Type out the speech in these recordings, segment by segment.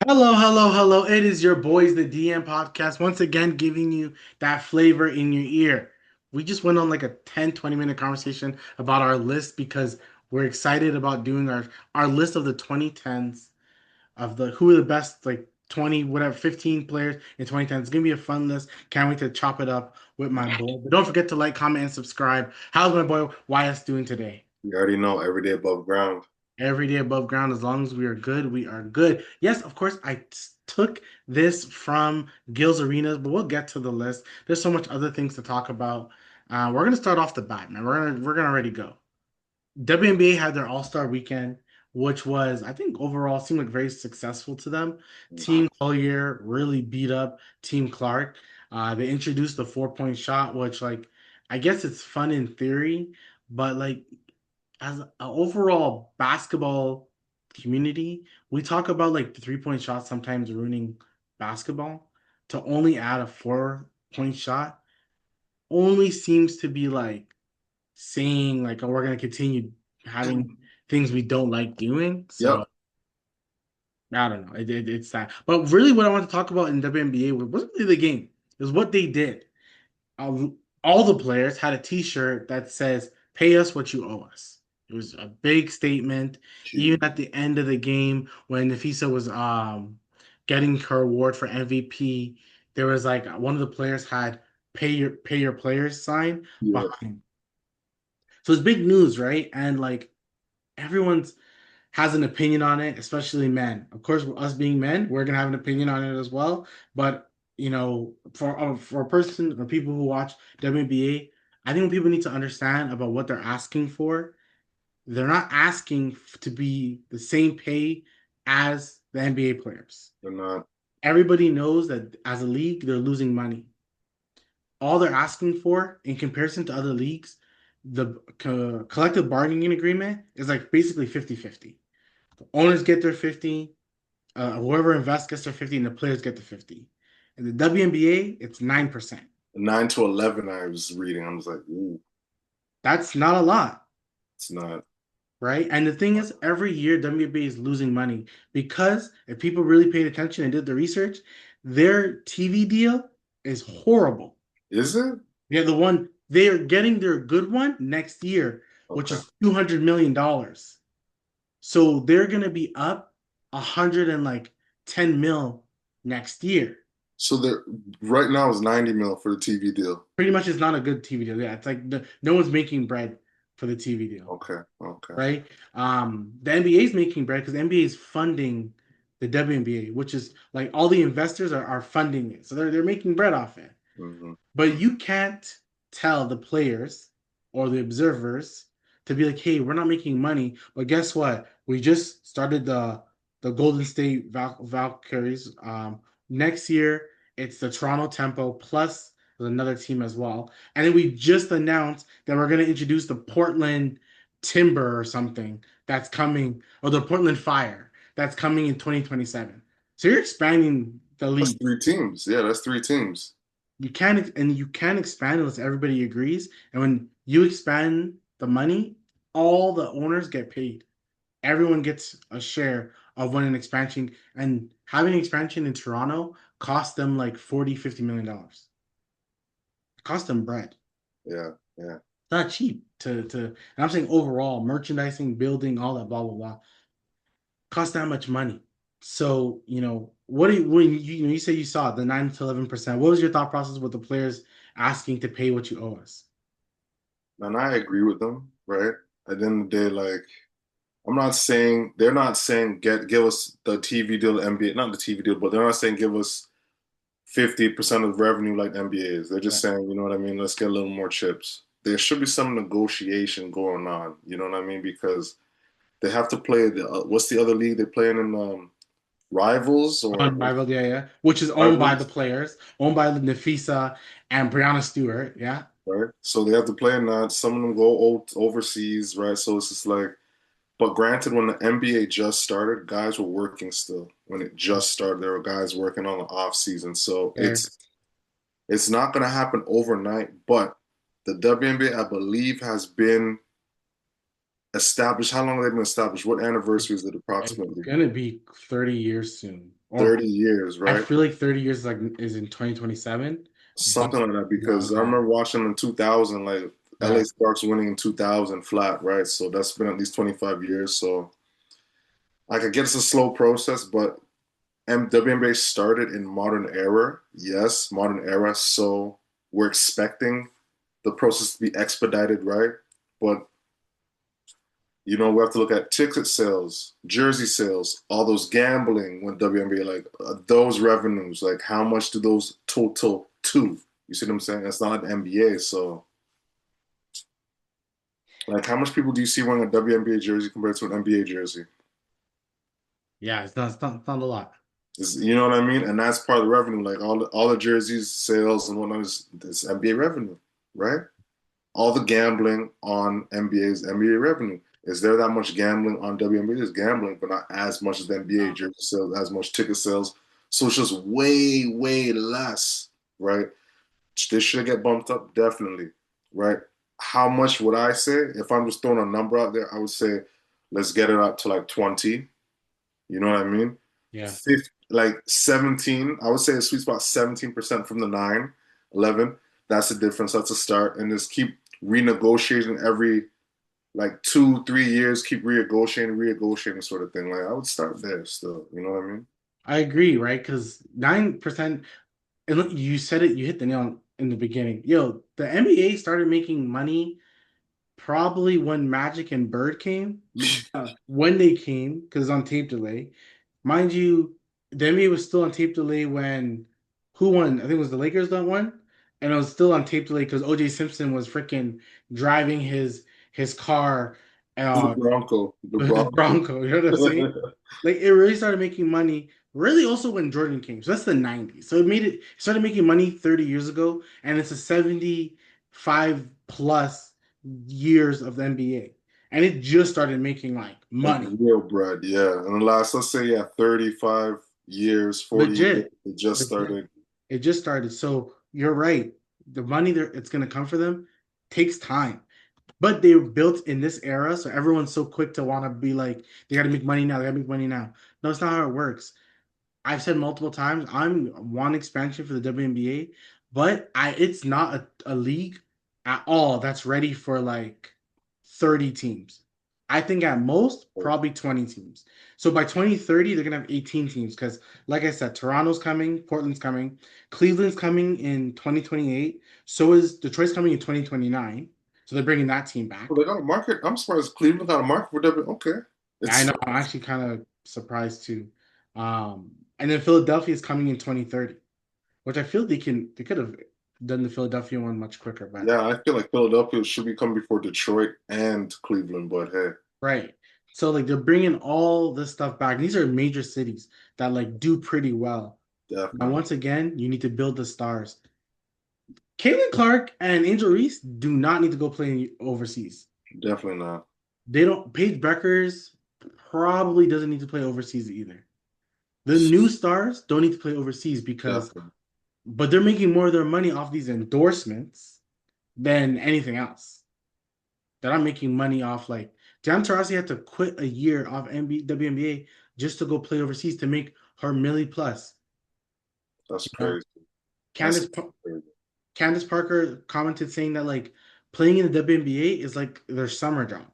Hello, hello, hello. It is your boys, the DM podcast, once again giving you that flavor in your ear. We just went on like a 10-20 minute conversation about our list because we're excited about doing our list of the 2010s of the who are the best like 20 whatever 15 players in 2010. It's gonna be a fun list. Can't wait to chop it up with my boy. But don't forget to like, comment, and subscribe. How's my boy YS doing today? You already know every day above ground. Every day above ground, as long as we are good, we are good. Yes, of course, took this from Gil's Arenas, but we'll get to the list. There's so much other things to talk about. We're gonna start off the bat, man. We're gonna already go. WNBA had their All Star weekend, which was, I think, overall seemed like very successful to them. Team Collier really beat up Team Clark. They introduced the 4-point shot, which, like, I guess it's fun in theory, but like as an overall basketball community, we talk about like the 3-point shot sometimes ruining basketball. To only add a 4-point shot only seems to be like saying like, oh, we're gonna continue having things we don't like doing. So Yep. I don't know. It's that. But really, what I want to talk about in WNBA wasn't really the game. It was what they did. All the players had a T-shirt that says "Pay us what you owe us." It was a big statement. Even Gee. at the end of the game, when Nafisa was getting her award for MVP, there was like one of the players had "Pay your players" sign Yeah. behind. So it's big news, right? And like everyone's has an opinion on it, especially men. Of course, us being men, we're gonna have an opinion on it as well. But for a person or people who watch WNBA, I think people need to understand about what they're asking for. They're not asking to be the same pay as the NBA players. They're not. Everybody knows that as a league, they're losing money. All they're asking for, in comparison to other leagues, the collective bargaining agreement is like basically 50-50. The owners get their 50, whoever invests gets their 50, and the players get the 50. In the WNBA, it's 9%. 9 to 11, I was reading. I was like, ooh, That's not a lot, it's not. right? And the thing is, every year WNBA is losing money because if people really paid attention and did the research, their TV deal is horrible. Is it? Yeah, they are getting their good one next year, which Okay. is $200 million. So they're gonna be up 110 mil next year. So they're right now is 90 mil for the TV deal. Pretty much it's not a good TV deal. Yeah, it's like no one's making bread for the TV deal, Okay. Okay. right? The NBA is making bread because the NBA is funding the WNBA, which is like all the investors are funding it. So they're making bread off it. Hmm. But you can't tell the players or the observers to be like, hey, we're not making money. But guess what? We just started the Golden State Valkyries. Next year, it's the Toronto Tempo plus another team as well. And then we just announced that we're going to introduce the Portland Timber or something that's coming, or the Portland Fire that's coming in 2027. So you're expanding the That's league. 3 teams. Yeah, that's 3 teams. You can't expand unless everybody agrees. And when you expand the money, all the owners get paid. Everyone gets a share of when an expansion, and having an expansion in Toronto cost them like 40-50 million dollars. It cost them bread. Yeah. Yeah. It's not cheap and I'm saying overall, merchandising, building, all that blah blah blah cost that much money. So, what do you when you say you saw the 9 to 11%, what was your thought process with the players asking to pay what you owe us? And I agree with them, right? At the end of the day, like I'm not saying they're not saying get give us the TV deal, NBA, not the TV deal, but they're not saying give us 50% of the revenue like the NBA is. They're just Yeah. saying, you know what I mean? Let's get a little more chips. There should be some negotiation going on. You know what I mean? Because they have to play what's the other league they're playing in? Rivals or Unrivaled, yeah, yeah. Which is owned by the rivals, players, owned by Nafisa and Brianna Stewart. Yeah. right? So they have to play in that. Some of them go overseas, right? So it's just like, but granted, when the NBA just started, guys were working still. When it just started, there were guys working on the off season. So Fair. it's not going to happen overnight, but the WNBA, I believe, has been established. How long have they been established? What anniversary is it It's approximately? gonna be 30 years soon, Or 30 years, I right? feel like 30 years is in 2027, but Something like that yeah, because I yeah, remember watching in 2000, like LA yeah. Sparks winning in 2000 flat, right? So that's been at least 25 years. So like I get it's a slow process, but WNBA started in modern era. Yes, modern era. So we're expecting the process to be expedited, right? But we have to look at ticket sales, jersey sales, all those gambling when WNBA, like those revenues, like how much do those total to? You see what I'm saying? That's not like the NBA. So, like, how much people do you see wearing a WNBA jersey compared to an NBA jersey? Yeah, it's not a lot. You know what I mean? And that's part of the revenue. Like all the jerseys, sales, and whatnot is NBA revenue, right? All the gambling on NBA's NBA revenue. Is there that much gambling on WNBA? There's gambling, but not as much as the NBA No. jersey sales, as much ticket sales. So it's just way, way less, right? This should get bumped up, definitely, right? How much would I say? If I'm just throwing a number out there, I would say let's get it up to like 20. You know what I mean? Yeah, 50, like 17. I would say a sweet spot 17% from the 9, 11. That's the difference. That's a start. And just keep renegotiating every like 2, 3 years, keep renegotiating sort of thing. Like I would start there still. You know what I mean? I agree, right? Because 9%, and look, you said it, you hit the nail in the beginning. Yo, the NBA started making money probably when Magic and Bird came, when they came, because on tape delay. Mind you, the NBA was still on tape delay when who won? I think it was the Lakers that won, and it was still on tape delay because OJ Simpson was freaking driving his car, The uh, Bronco, the the Bronco. Bronco. You know what I'm saying? Like it really started making money. Really, also when Jordan came. So that's the '90s. So it started making money 30 years ago, and it's a 75 plus years of the NBA, and it just started making like Like money. real bread, yeah. And the last, let's say, yeah, 35 years, 40 years, Legit. it just Legit. started. It just started. So you're right. The money there it's gonna come for them takes time. But they were built in this era, so everyone's so quick to want to be like, they gotta make money now, they gotta make money now. No, it's not how it works. I've said multiple times, I'm one expansion for the WNBA, but it's not a league at all that's ready for like 30 teams. I think at most, probably 20 teams. So by 2030, they're gonna have 18 teams because, like I said, Toronto's coming, Portland's coming, Cleveland's coming in 2028. So is Detroit's coming in 2029. So they're bringing that team Well, back. they got a market. I'm surprised Cleveland got a market for W. Okay, I it's know, I'm actually kind of surprised too. And then Philadelphia is coming in 2030, which I feel they could have done the Philadelphia one much quicker, but yeah. I feel like Philadelphia should be coming before Detroit and Cleveland, but hey, right. So like they're bringing all this stuff back. These are major cities that like do pretty well. Now definitely, once again, you need to build the stars. Caitlin Clark and Angel Reese do not need to go play overseas. definitely not. They don't. Paige Beckers probably doesn't need to play overseas either. The new stars don't need to play overseas because, Definitely, but they're making more of their money off these endorsements than anything else. They're not making money off like Diana Taurasi had to quit a year off WNBA just to go play overseas to make her milli plus. that's You know, crazy. That's Candace crazy. Candace Parker commented saying that like playing in the WNBA is like their summer job.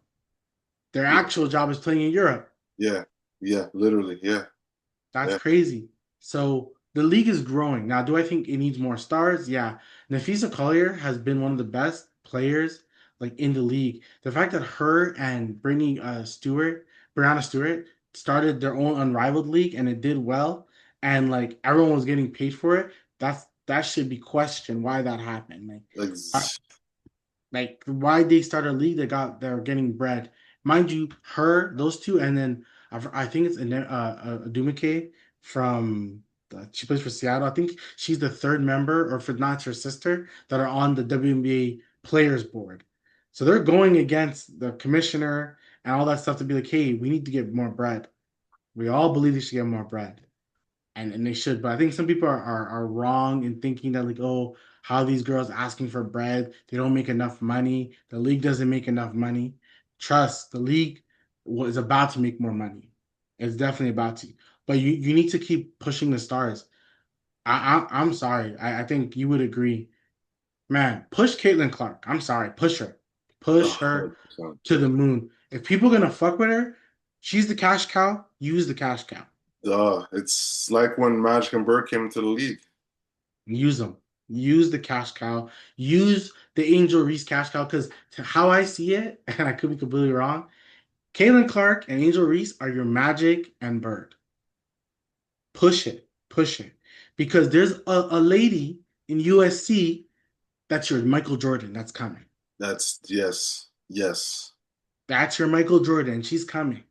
Their Yeah, actual job is playing in Europe. yeah, yeah. Literally, yeah, That's yeah. crazy. So the league is growing. Now, do I think it needs more stars? Yeah. Nafisa Collier has been one of the best players like in the league. The fact that her and Brittany Brianna Stewart started their own unrivaled league and it did well and like everyone was getting paid for it, that should be questioned why that happened. Ex Like why they start a league they're getting bread. Mind you, those two, and then I think it's Dumike from she plays for Seattle. I think she's the third member, or if not her sister, that are on the WNBA players board. So they're going against the commissioner and all that stuff to be like, hey, we need to get more bread. We all believe they should get more bread and they should. But I think some people are wrong in thinking that like, oh, how these girls asking for bread? They don't make enough money. The league doesn't make enough money. Trust the league is about to make more money. It's definitely about to. but you need to keep pushing the stars. I'm sorry. I think you would agree. Man, push Caitlin Clark. I'm sorry. Push her. Push her 100%. to the moon. If people are gonna fuck with her, she's the cash cow. Use the cash cow. Duh. It's like when Magic and Bird came into the league. Use them. Use the cash cow. Use the Angel Reese cash cow. Because how I see it, and I could be completely wrong, Caitlin Clark and Angel Reese are your Magic and Bird. Push it. Push it. Because there's a lady in USC that's your Michael Jordan that's coming. That's yes, yes. That's your Michael Jordan. She's coming.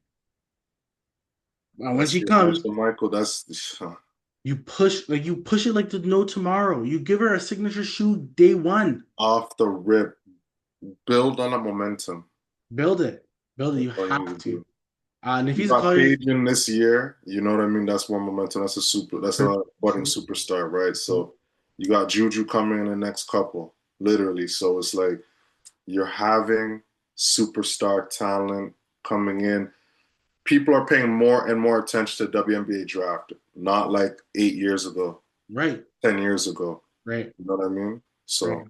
When she That's comes, the Michael. That's you push it like there's no tomorrow. You give her a signature shoe day one. off the rip. Build on a momentum. Build it. Build it. That's You all you have need to to. do. And if You he's a got color, Paige in this year, you know what I mean? That's one momentum. That's a super, that's a budding superstar, right? So you got Juju coming in the next couple, literally. So it's like you're having superstar talent coming in. People are paying more and more attention to WNBA draft, not like 8 years ago, right, 10 years ago. right, You know what I mean? right. So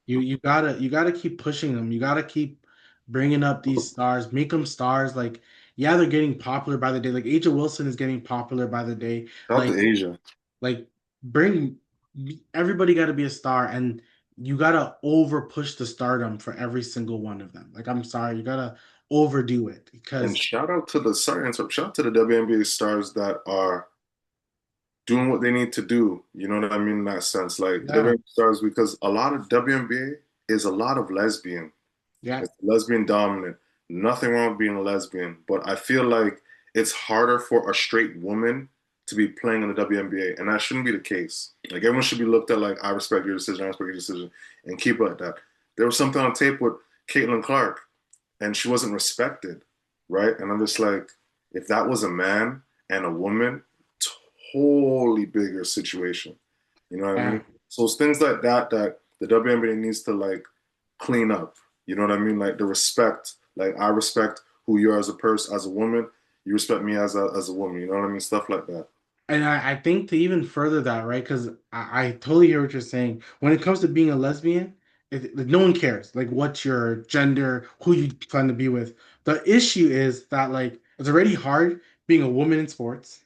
You gotta keep pushing them. You gotta keep bringing up these stars. Make them stars. Like yeah, they're getting popular by the day. Like Aja Wilson is getting popular by the day. shout out to Like Asia. Like bring everybody got to be a star, and you got to over push the stardom for every single one of them. Like I'm sorry, you got to overdo it And because shout out to the shout out to the WNBA stars that are doing what they need to do. You know what I mean in that sense. Like the yeah, WNBA stars, because a lot of WNBA is a lot of lesbian. yeah, It's lesbian dominant. Nothing wrong with being a lesbian, but I feel like it's harder for a straight woman to be playing in the WNBA, and that shouldn't be the case. Like everyone should be looked at like I respect your decision, I respect your decision, and keep it like that. There was something on tape with Caitlin Clark, and she wasn't respected, right? And I'm just like, if that was a man and a woman, totally bigger situation. You know what I mean? yeah. So it's things like that that the WNBA needs to like clean up. You know what I mean? Like the respect. Like I respect who you are as a person, as a woman. You respect me as a woman. You know what I mean? Stuff like that. And I think to even further that, right? Because I totally hear what you're saying. When it comes to being a lesbian, like, no one cares. Like, what's your gender, who you plan to be with. The issue is that, like, it's already hard being a woman in sports.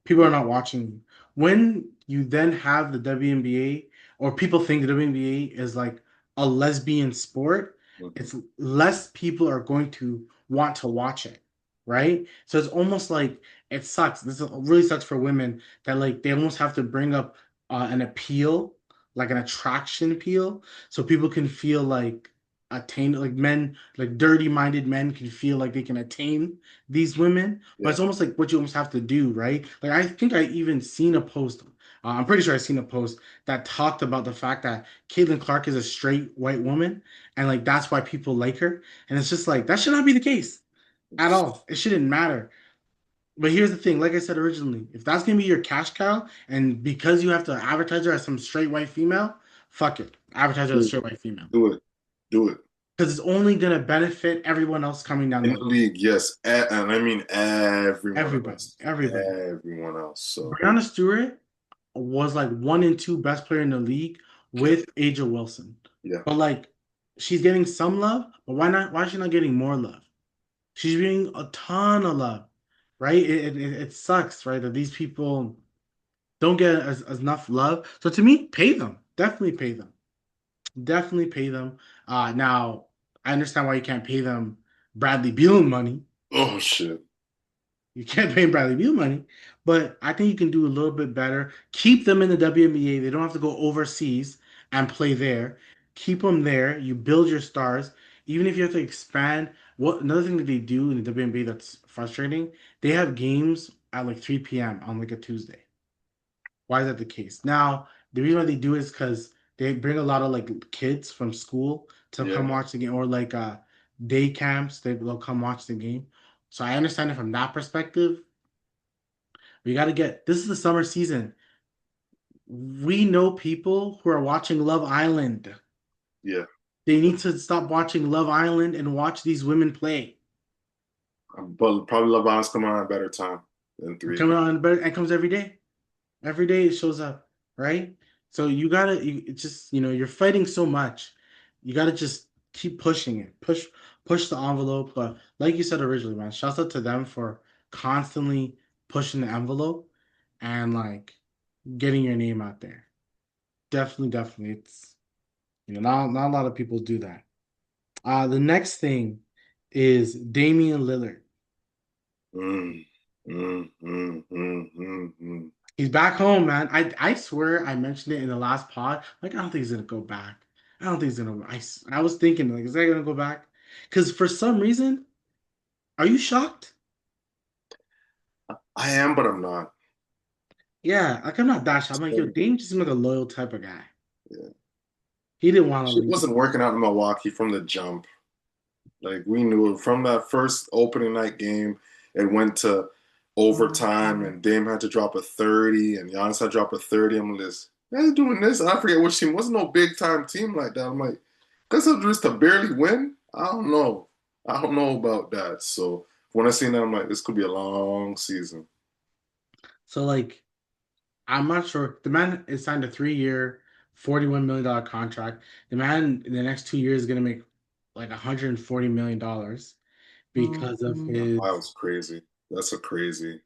People are Yeah. not watching you. When you then have the WNBA, or people think the WNBA is like a lesbian sport, Mhm. it's less people are going to want to watch it, right? So it's almost like it sucks. Really sucks for women that like they almost have to bring up an appeal, like an attraction appeal, so people can feel like attained, like men, like dirty-minded men can feel like they can attain these women, but Yeah. it's almost like what you almost have to do, right? Like I think I even seen a post. I'm pretty sure I seen a post that talked about the fact that Caitlin Clark is a straight white woman, and like that's why people like her. And it's just like that should not be the case at all. It shouldn't matter. But here's the thing, like I said originally, if that's gonna be your cash cow, and because you have to advertise her as some straight white female, fuck it, advertise her as a Do straight white female do it. Do it. because it's only gonna benefit everyone else coming down In the the line. league, yes. And I mean everyone Everybody, else. everybody. Everyone else. So Brianna Stewart was like one and two best player in the league yeah. with Aja Wilson. Yeah. But like she's getting some love, but why not? Why is she not getting more love? She's getting a ton of love, right? It sucks, right? That these people don't get as enough love. So to me, pay them. Definitely pay them. Definitely pay them. Now I understand why you can't pay them Bradley Beal money. Oh shit. You can't pay Bradley Beal money, but I think you can do a little bit better. Keep them in the WNBA. They don't have to go overseas and play there. Keep them there. You build your stars. Even if you have to expand, what another thing that they do in the WNBA that's frustrating, they have games at like 3 p.m. on like a Tuesday. Why is that the case? Now, the reason why they do is because they bring a lot of like kids from school to come Yeah. watch the game, or like day camps, they'll come watch the game. So I understand it from that perspective. We got to get this is the summer season. We know people who are watching Love Island. Yeah. They need to stop watching Love Island and watch these women play. But probably LeBron's coming on at a better time. and three. Coming on, but it comes every day. Every day it shows up, right? So you gotta, it's just, you're fighting so much. You gotta just keep pushing it, push the envelope. But like you said originally, man, shouts out to them for constantly pushing the envelope and like getting your name out there. Definitely, definitely. It's not a lot of people do that. The next thing is Damian Lillard. Mm, mm. He's back home, man. I swear I mentioned it in the last pod. Like, I don't think he's gonna go back. I don't think he's gonna. I was thinking, like, is that gonna go back? Because for some reason, are you shocked? I am, but I'm not. Yeah, like I'm not that shocked. I'm like, yo, Dame just seems like a loyal type of guy. Yeah. He didn't want to Shit leave. wasn't working out in Milwaukee from the jump. Like we knew it from that first opening night game. It went to overtime, and Dame had to drop a 30, and Giannis had to drop a 30. I'm like, this guys doing this. And I forget which team. Wasn't no big time team like that. I'm like, guys have just to barely win. I don't know. I don't know about that. So when I seen that, I'm like, this could be a long season. So like, I'm not sure. The man is signed a 3-year, $41 million contract. The man in the next 2 years is gonna make like $140 million because of That his. buyouts crazy. That's a crazy.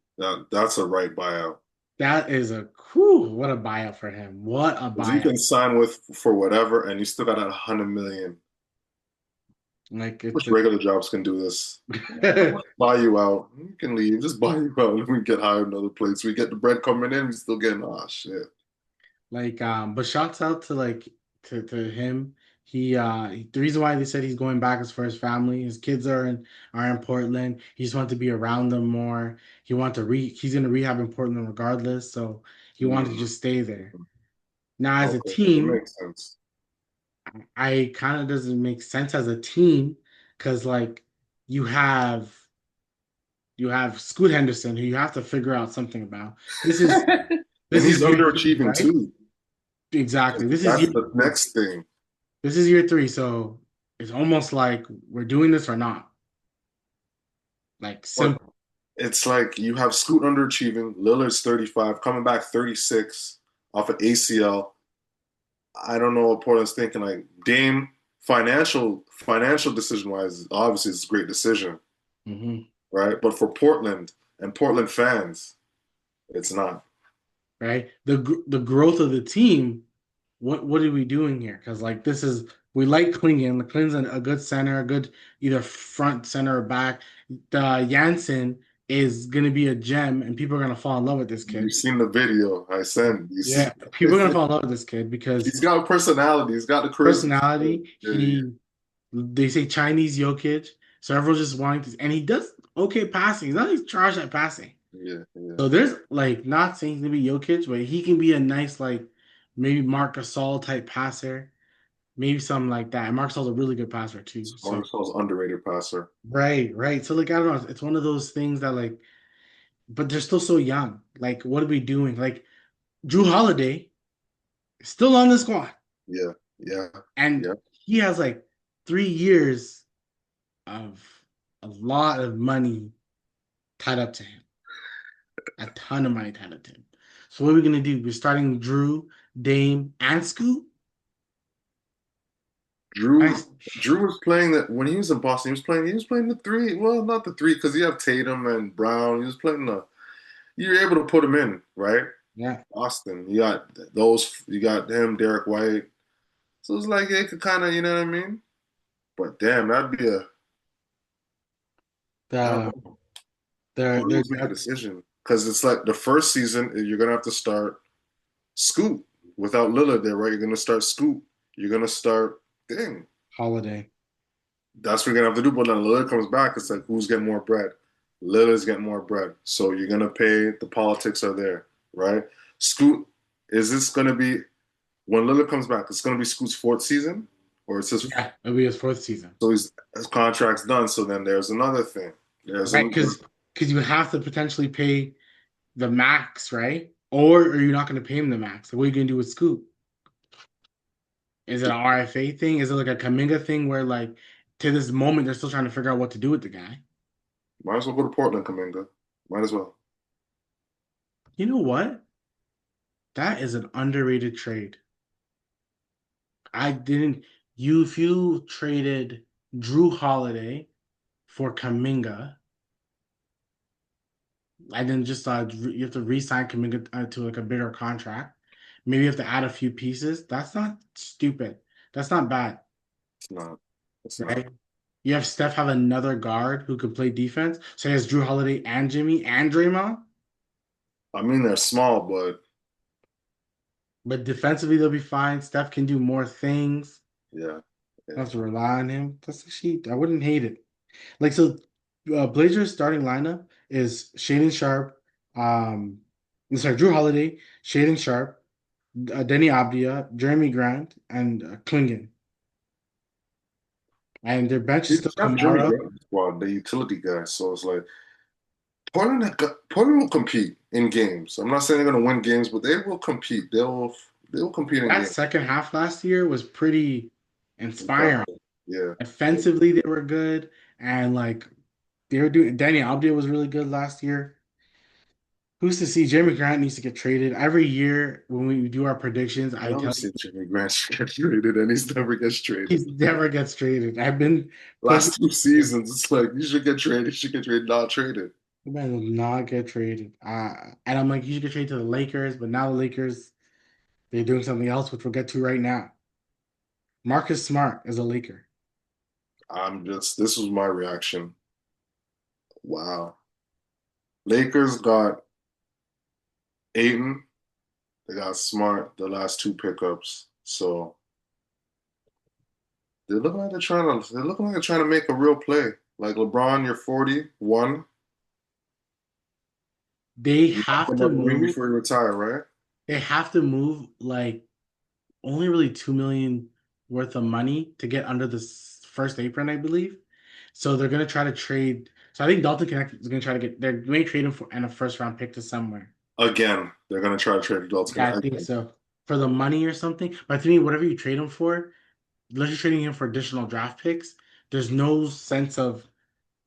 That's a right buyout. That is a whew, what a buyout for him. What a Because you buyout. can sign with for whatever, and you still got that 100 million. Like Which it's a regular jobs can do this? Buy you out. You can leave. Just buy you out. And we get hired another place. We get the bread coming in. We still getting shit. like but shouts out to like to him. The reason why they said he's going back is for his family. His kids are in Portland. He just wanted to be around them more. He's gonna rehab in Portland regardless, so he wanted to Mm, just stay there. Now as a okay, that team, makes sense. I kind of doesn't make sense as a team because like you have you have Scoot Henderson who you have to figure out something about. This is And this he's is year three, underachieving right? too. Exactly. This is That's year the three. next thing. This is year three, so it's almost like we're doing this or not. Like But simple. it's like you have Scoot underachieving. Lillard's 35, coming back 36 off of ACL. I don't know what Portland's thinking. Like Dame, financial decision wise, obviously it's a great decision, Hmm. right? But for Portland and Portland fans, it's not. Right? The growth of the team. What are we doing here? Because like this is we like Klingon. Klingon's a good center, a good either front center or back. The Jansen is gonna be a gem, and people are gonna fall in love with this You've kid. seen the video I sent. You see, Yeah, people are gonna fall in love with this kid because he's got personality. He's got the charisma. personality. Yeah, They say Chinese Jokic, so everyone's just wanting to, and he does okay passing. He's not like trash at passing. yeah, yeah. So there's like not saying he's gonna be Jokic, but he can be a nice like maybe Marc Gasol type passer, maybe something like that. And Marc Gasol's a really good passer too. So Marcus underrated passer. right, right. So like I don't know, it's one of those things that like, but they're still so young. Like, what are we doing? Like Drew Holiday is still on the squad, Yeah, yeah, and yeah. he has like 3 years of a lot of money tied up to him. A ton of money tied up to him. So what are we gonna do? We're starting Drew, Dame, and Scoot. Drew Nice. Drew was playing that when he was in Boston. He was playing the three. Well, not the three because you have Tatum and Brown. He was playing the. You're able to put him in, right? Yeah. Boston. You got those. You got him, Derek White. So it's like it could kind of, you know what I mean. But damn, that'd be a. I don't The know. they're Portland they're must make a decision because it's like the first season you're gonna have to start Scoot without Lillard there, right? You're gonna start Scoot. You're gonna start. Dang, Holiday. that's what you're gonna have to do. But then Lillard comes back. It's like who's getting more bread? Lillard's getting more bread. So you're gonna pay. The politics are there, right? Scoot, is this gonna be when Lillard comes back? It's gonna be Scoot's fourth season, or it's his. Yeah, it'll be his fourth season. So his contract's done. So then there's another thing. There's Right? another. Because you would have to potentially pay the max, right? Or are you not gonna pay him the max? Like, what are you gonna do with Scoot? Is it an RFA thing? Is it like a Kaminga thing where like to this moment they're still trying to figure out what to do with the guy? Might as well go to Portland, Kaminga. Might as well. You know what? That is an underrated trade. I didn't. If you traded Drew Holiday for Kaminga, and then just you have to re-sign Kaminga to like a bigger contract. Maybe you have to add a few pieces. That's not stupid. That's not bad, It's not. It's not. right? You have Steph have another guard who could play defense. So he has Drew Holiday and Jimmy and Draymond. I mean, they're small, but But defensively, they'll be fine. Steph can do more things. yeah, Don't yeah. have to rely on him. That's actually, I wouldn't hate it. Like, so Blazers starting lineup is Shaden Sharp, I'm sorry, Drew Holiday, Shaden Sharp, Denny Abdia, Jeremy Grant, and Klingon. And their bench is You still have Jimmy Kamara. Grant in the squad, the utility guy. So it's like Portland will compete in games. I'm not saying they're going to win games, but they will compete. They will compete in That games. second half last year was pretty inspiring. Impressive. Yeah. Offensively, they were good, and like they were doing. Danny Abdia was really good last year. Who's to see? Jeremy Grant needs to get traded every year when we do our predictions. I I tell always you, say Jimmy Grant should get traded, and he's never gets he traded. never gets traded. I've been pushing. Last two seasons, it's like you should get traded. You should get traded, not traded. The man will not get traded. And I'm like, you should get traded to the Lakers, but now the Lakers, they're doing something else, which we'll get to right now. Marcus Smart is a Laker. This was my reaction. Wow. Lakers got Aiton. They got Smart, the last two pickups. So they're looking like they're trying to make a real play. Like LeBron, you're 41. They You got have to another ring move. before you retire, right? They have to move like only really 2 million worth of money to get under the first apron, I believe. So they're gonna try to trade. So I think Dalton Connect is gonna try to get. They're going to trade him for and a first round pick to somewhere. Again, they're gonna try to trade adults. Yeah, I think so. For the money or something. But to me, whatever you trade him for, unless you're trading him for additional draft picks, there's no sense of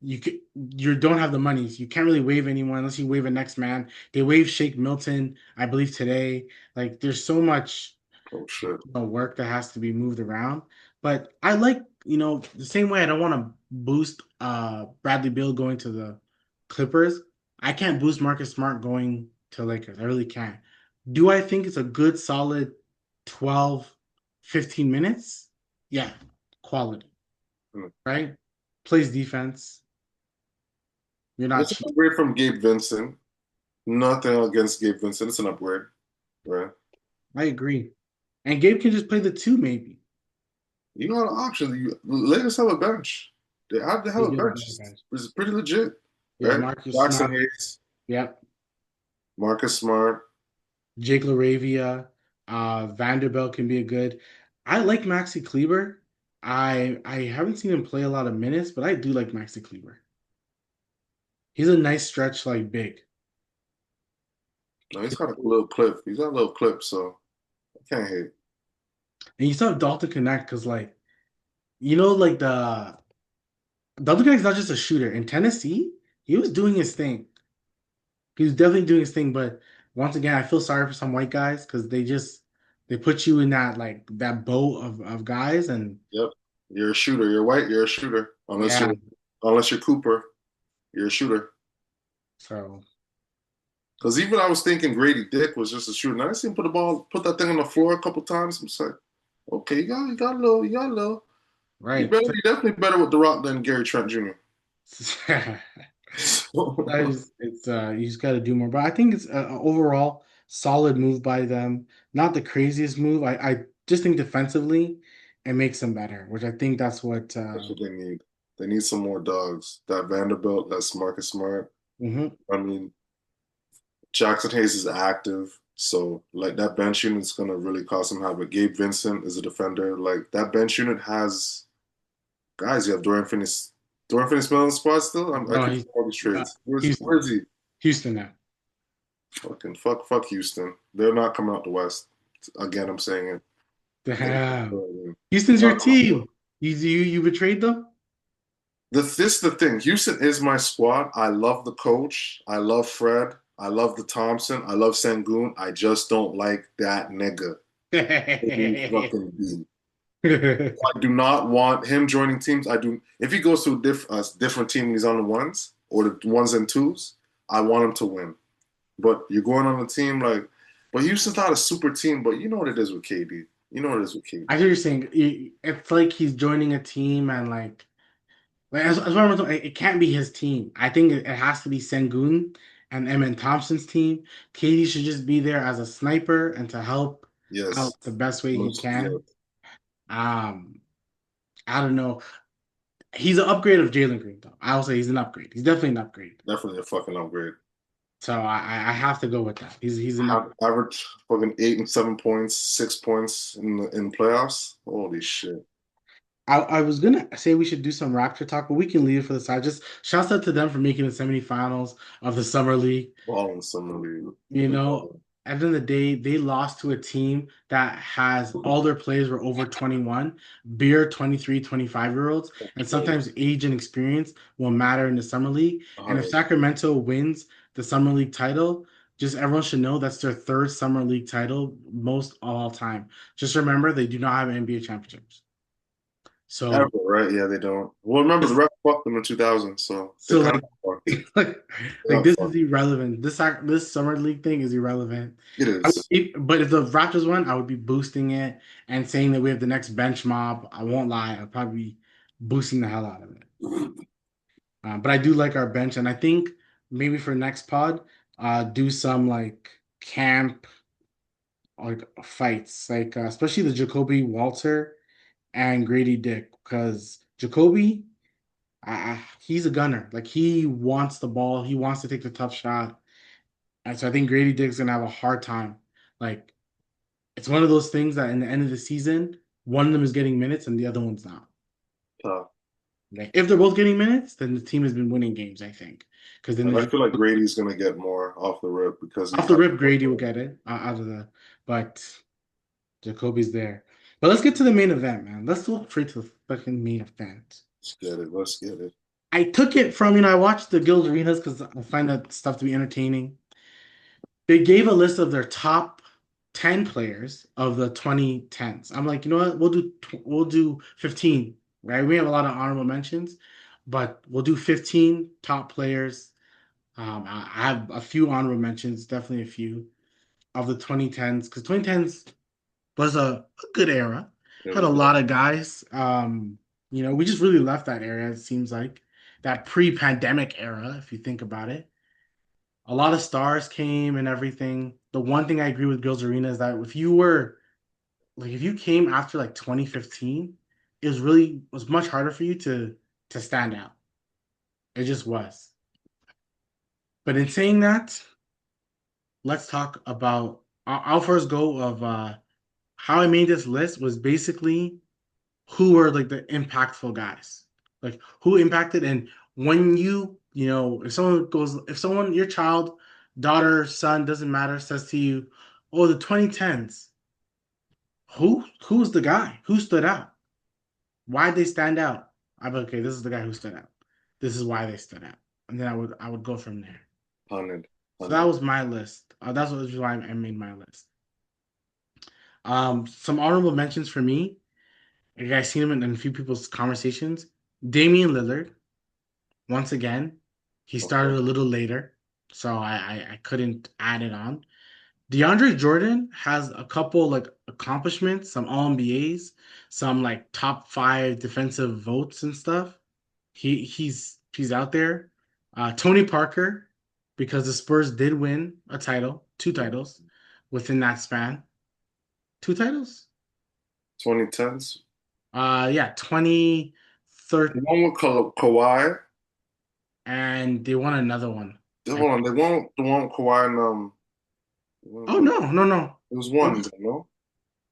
you don't have the money. So you can't really waive anyone unless you waive a next man. They waived Shake Milton, I believe today. Like there's so much Oh shit. work that has to be moved around. But I like, the same way I don't want to boost Bradley Beal going to the Clippers. I can't boost Marcus Smart going to Lakers. I really can't. Do I think it's a good solid 12, 15 minutes? Yeah, quality, Hmm. right? Plays defense. You're not It's an cheap. upgrade from Gabe Vincent. Nothing against Gabe Vincent. It's an upgrade, right? I agree. And Gabe can just play the two, maybe. You got an option. Lakers have a bench. They have They a do have bench. better guys. It's pretty legit, Yeah, right? Marcus Jackson Smart. Hayes, Yep. Marcus Smart. Jake LaRavia, Vanderbilt can be a good. I like Maxi Kleber. I haven't seen him play a lot of minutes, but I do like Maxi Kleber. He's a nice stretch like big. No, he's got a little clip. He's got a little clip, so I can't hate. And you still have Dalton Connect because like like the Dalton Connect's not just a shooter. In Tennessee, he was doing his thing. He was definitely doing his thing, but once again, I feel sorry for some white guys because they put you in that boat of guys and Yep. You're a shooter. You're white, you're a shooter. yeah, Unless you're Cooper, you're a shooter. so Because even I was thinking Grady Dick was just a shooter. And I seen him put that thing on the floor a couple times. I'm just like, okay, you got a little. right. You're definitely better with The Rock than Gary Trent Jr. It's you just got to do more, but I think it's overall solid move by them. Not the craziest move. I just think defensively it makes them better, which I think that's what. That's what they need. They need some more dogs. That Vanderbilt, that's Marcus Smart. Mhm. I mean, Jackson Hayes is active, so like that bench unit is gonna really cause some havoc. Gabe Vincent is a defender. Like that bench unit has guys. You have Dorian Finney-Smith on the spot still. I No, keep he's all these uh, trades. Where Houston. is he? Houston now. Fucking fuck Houston. They're not coming out the West. Again, I'm saying it. They're Damn. they're Houston's your not coming out the team. West. You betrayed them? This is the thing. Houston is my squad. I love the coach. I love Fred. I love the Thompson. I love Sengun. I just don't like that nigga. Kobe fucking B. I do not want him joining teams. I do. If he goes to a different team and he's on the ones or the ones and twos, I want him to win. But you're going on a team like, but Houston's not a super team. But you know what it is with KD. You know what it is with I KD. hear you're saying it's like he's joining a team and like as far as it can't be his team. I think it has to be Sengun and Emin Thompson's team. KD should just be there as a sniper and to help Yes. out the best way he Yeah, can. Um, I don't know. He's an upgrade of Jalen Green, though. I will say he's an upgrade. He's definitely an upgrade. definitely a fucking upgrade. So I have to go with that. He's an upgrade. Average fucking 8 and 7 points, 6 points in playoffs. Holy shit. I was gonna say we should do some Raptor talk, but we can leave it for the side. Just shouts out to them for making the semifinals of the summer league. Balling summer league. You know, at the end of the day, they lost to a team that has all their players were over 21, beer 23, 25-year-olds, and sometimes age and experience will matter in the summer league. And if 100. Sacramento wins the summer league title, just everyone should know that's their third summer league title, most of all time. Just remember they do not have NBA championships. Ever, So right? Yeah, they don't. Well, remember the ref fucked them in 2000, so they so kind of like fucked. like, They like got this is fucked. irrelevant. This summer league thing is irrelevant. It is. But if the Raptors won, I would be boosting it and saying that we have the next bench mob. I won't lie, I'll probably be boosting the hell out of it. But I do like our bench, and I think maybe for next pod, do some like camp like fights, like especially the Jacoby Walter and Grady Dick, because Jacoby, he's a gunner. Like he wants the ball, he wants to take the tough shot, and so I think Grady Dick's gonna have a hard time. Like it's one of those things that in the end of the season, one of them is getting minutes and the other one's not. Tough. Like if they're both getting minutes, then the team has been winning games, I think. Because then And I there's feel like Grady's gonna get more off the rip because he off the has rip, more Grady will goals. get it out of the, but Jacoby's there. But let's get to the main event, man. Let's go straight to the fucking main event. Let's get it. Let's get it. I took it from, I watched the Guild Arenas because I find that stuff to be entertaining. They gave a list of their top 10 players of the 2010s. I'm like, you know what? We'll do 15, right? We have a lot of honorable mentions, but we'll do 15 top players. I have a few honorable mentions, definitely a few of the 2010s because 2010s was a good era. It Had a was lot of guys. We just really left that era, it seems like that pre-pandemic era, if you think about it. A lot of stars came and everything. The one thing I agree with Girls Arena is that if you came after like 2015, it was much harder for you to stand out. It just was. But in saying that, let's talk about I'll first go of how I made this list was basically who were like the impactful guys. Like who impacted and when if someone, your child, daughter, son, doesn't matter, says to you, oh, the 2010s, who's the guy? Who stood out? Why'd they stand out? I'm like, okay, this is the guy who stood out. This is why they stood out. And then I would go from there. 100. So that 100. was my list. That's why I made my list. Some honorable mentions for me. You guys seen him in a few people's conversations. Damian Lillard, once again, he Okay. started a little later, so I couldn't add it on. DeAndre Jordan has a couple like accomplishments, some All NBAs, some like top five defensive votes and stuff. He's out there. Tony Parker, because the Spurs did win a title, two titles within that span. Two titles? 2010s. Yeah, The 2013, one with Kawhi. and they won another one. Hold on. They won the one with Kawhi and what Oh was no, no, no. it was Oh, one, no?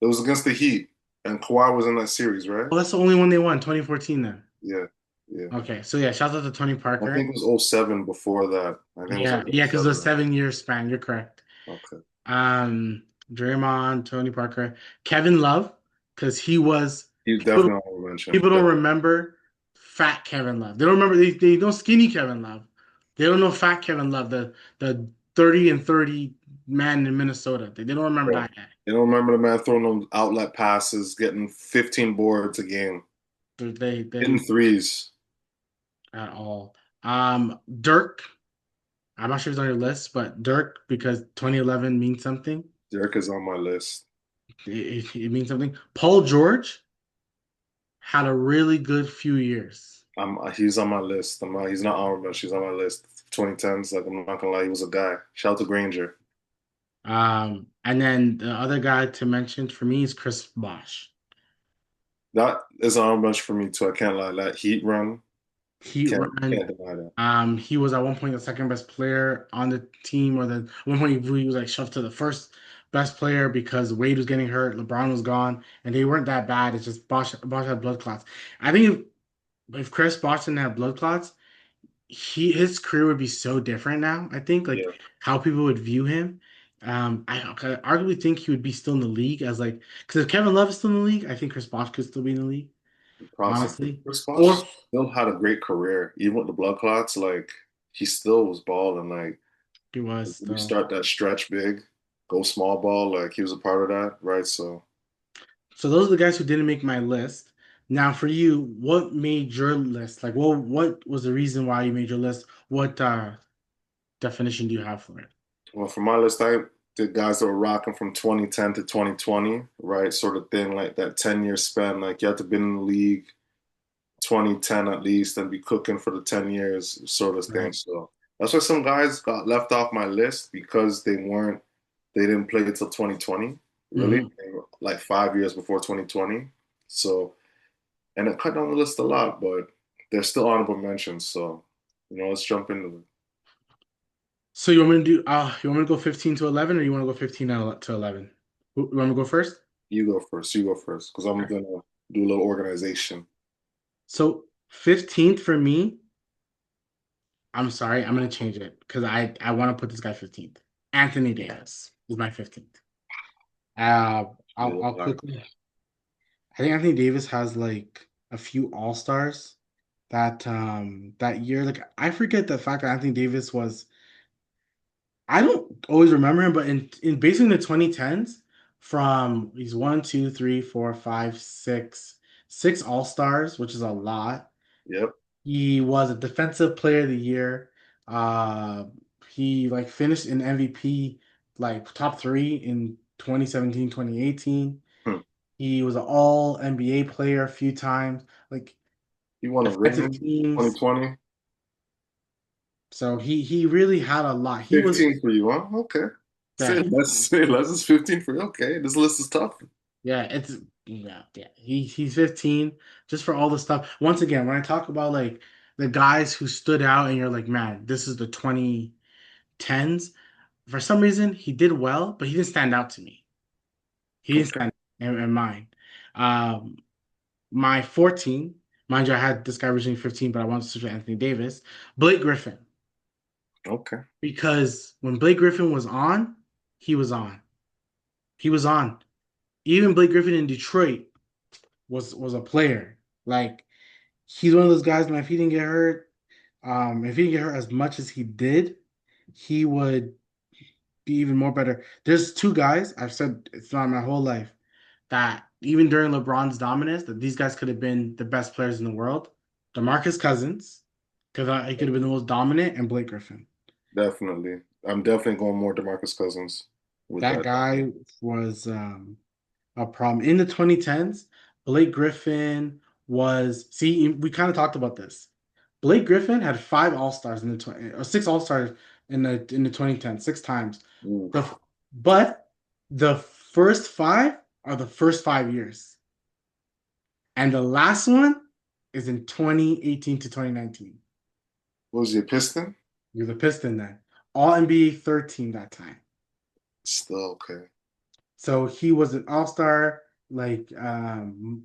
It was against the Heat, and Kawhi was in that series, right? that's the only one they won, 2014 then. Yeah, yeah. Okay, so yeah, shout out to Tony I Parker. think it was '07 before that. I think it was like Yeah, yeah, because the '07. 7 year span, you're correct. Okay. Um, Draymond, Tony Parker, Kevin Love, because he was He's people definitely honorable mention. people don't remember fat Kevin Love. They don't remember they know skinny Kevin Love. They don't know fat Kevin Love, the 30 and 30 man in Minnesota. They don't remember Yeah. that guy. You don't remember the man throwing them outlet passes, getting 15 boards a game, hitting They threes. at all. Dirk. I'm not sure if he's on your list, but Dirk because 2011 means something. Dirk is on my list. It means something. Paul George had a really good few years. He's on my list. He's not honorable. She's on my list. 2010s. Like I'm not gonna lie, he was a guy. Shout out to Granger. And then the other guy to mention for me is Chris Bosh. That is an honorable mention for me too. I can't lie. That Heat run, Heat can't run. deny that. He was at one point the second best player on the team, or at one point he was like shoved to the first best player because Wade was getting hurt, LeBron was gone, and they weren't that bad. It's just Bosh had blood clots. I think if Chris Bosh didn't have blood clots, his career would be so different now. I think like Yeah, how people would view him. I arguably think he would be still in the league as like because if Kevin Love is still in the league, I think Chris Bosh could still be in the league, possibly. honestly. Chris Or Bosh still had a great career, even with the blood clots. Like he still was balling. Like he was you still. start that stretch big, go small ball. Like he was a part of that, right? So. So those are the guys who didn't make my list. Now for you, what made your list? Like what was the reason why you made your list? What definition do you have for it? Well, for my list, I the guys that were rocking from 2010 to 2020, right? Sort of thing, like that 10-year span. Like you had to be in the league 2010 at least and be cooking for the 10 years sort of thing. Right. So that's why some guys got left off my list because they didn't play until 2020, really, Hmm. They were like 5 years before 2020. So, and it cut down the list a lot, but they're still honorable mentions. So, let's jump into it. So you want me to do you want me to go 15 to 11 or you want to go 15 to 11? You want me to go first? You go first. You go first because I'm Okay. gonna do a little organization. So 15th for me, I'm sorry, I'm gonna change it because I want to put this guy 15th. Anthony Davis is my 15th. Uh I'll Like, quickly I think Anthony Davis has like a few All Stars that year. Like I forget the fact that Anthony Davis was I don't always remember him, but in basically in the 2010s, from he's one, two, three, four, five, six All Stars, which is a lot. yep. He was a defensive player of the year. Uh he like finished in MVP like top three in 2017, 2018. Hmm. He was an all NBA player a few times, like He won a defensive ring teams. 2020. So he really had a lot. He was 15 for you, huh? Okay. yeah, Say less is 15 for you. Okay. This list is tough. yeah, it's yeah. He's 15 just for all the stuff. Once again, when I talk about like the guys who stood out and you're like, man, this is the 2010s. For some reason, he did well, but he didn't stand out to me. He didn't Okay. stand in mine. Um, my 14, mind you, I had this guy originally 15, but I wanted to switch to Anthony Davis. Blake Griffin. Okay. Because when Blake Griffin was on, he was on. He was on. Even Blake Griffin in Detroit was a player. Like he's one of those guys, man, if he didn't get hurt, if he didn't get hurt as much as he did, he would be even more better. There's two guys, I've said it's not my whole life, that even during LeBron's dominance, that these guys could have been the best players in the world. DeMarcus Cousins, because he could have been the most dominant, and Blake Griffin. Definitely. I'm definitely going more DeMarcus Cousins with That that. guy was a problem. In the 2010s, Blake Griffin was, see, we kind of talked about this. Blake Griffin had five All-Stars in the 20, or six All-Stars in the 2010s, six times. The Oof. but the first five are the first 5 years. And the last one is in 2018 to 2019. What was he, a Piston? He was a Piston then. All NBA third team that time. Still okay. So he was an all-star, like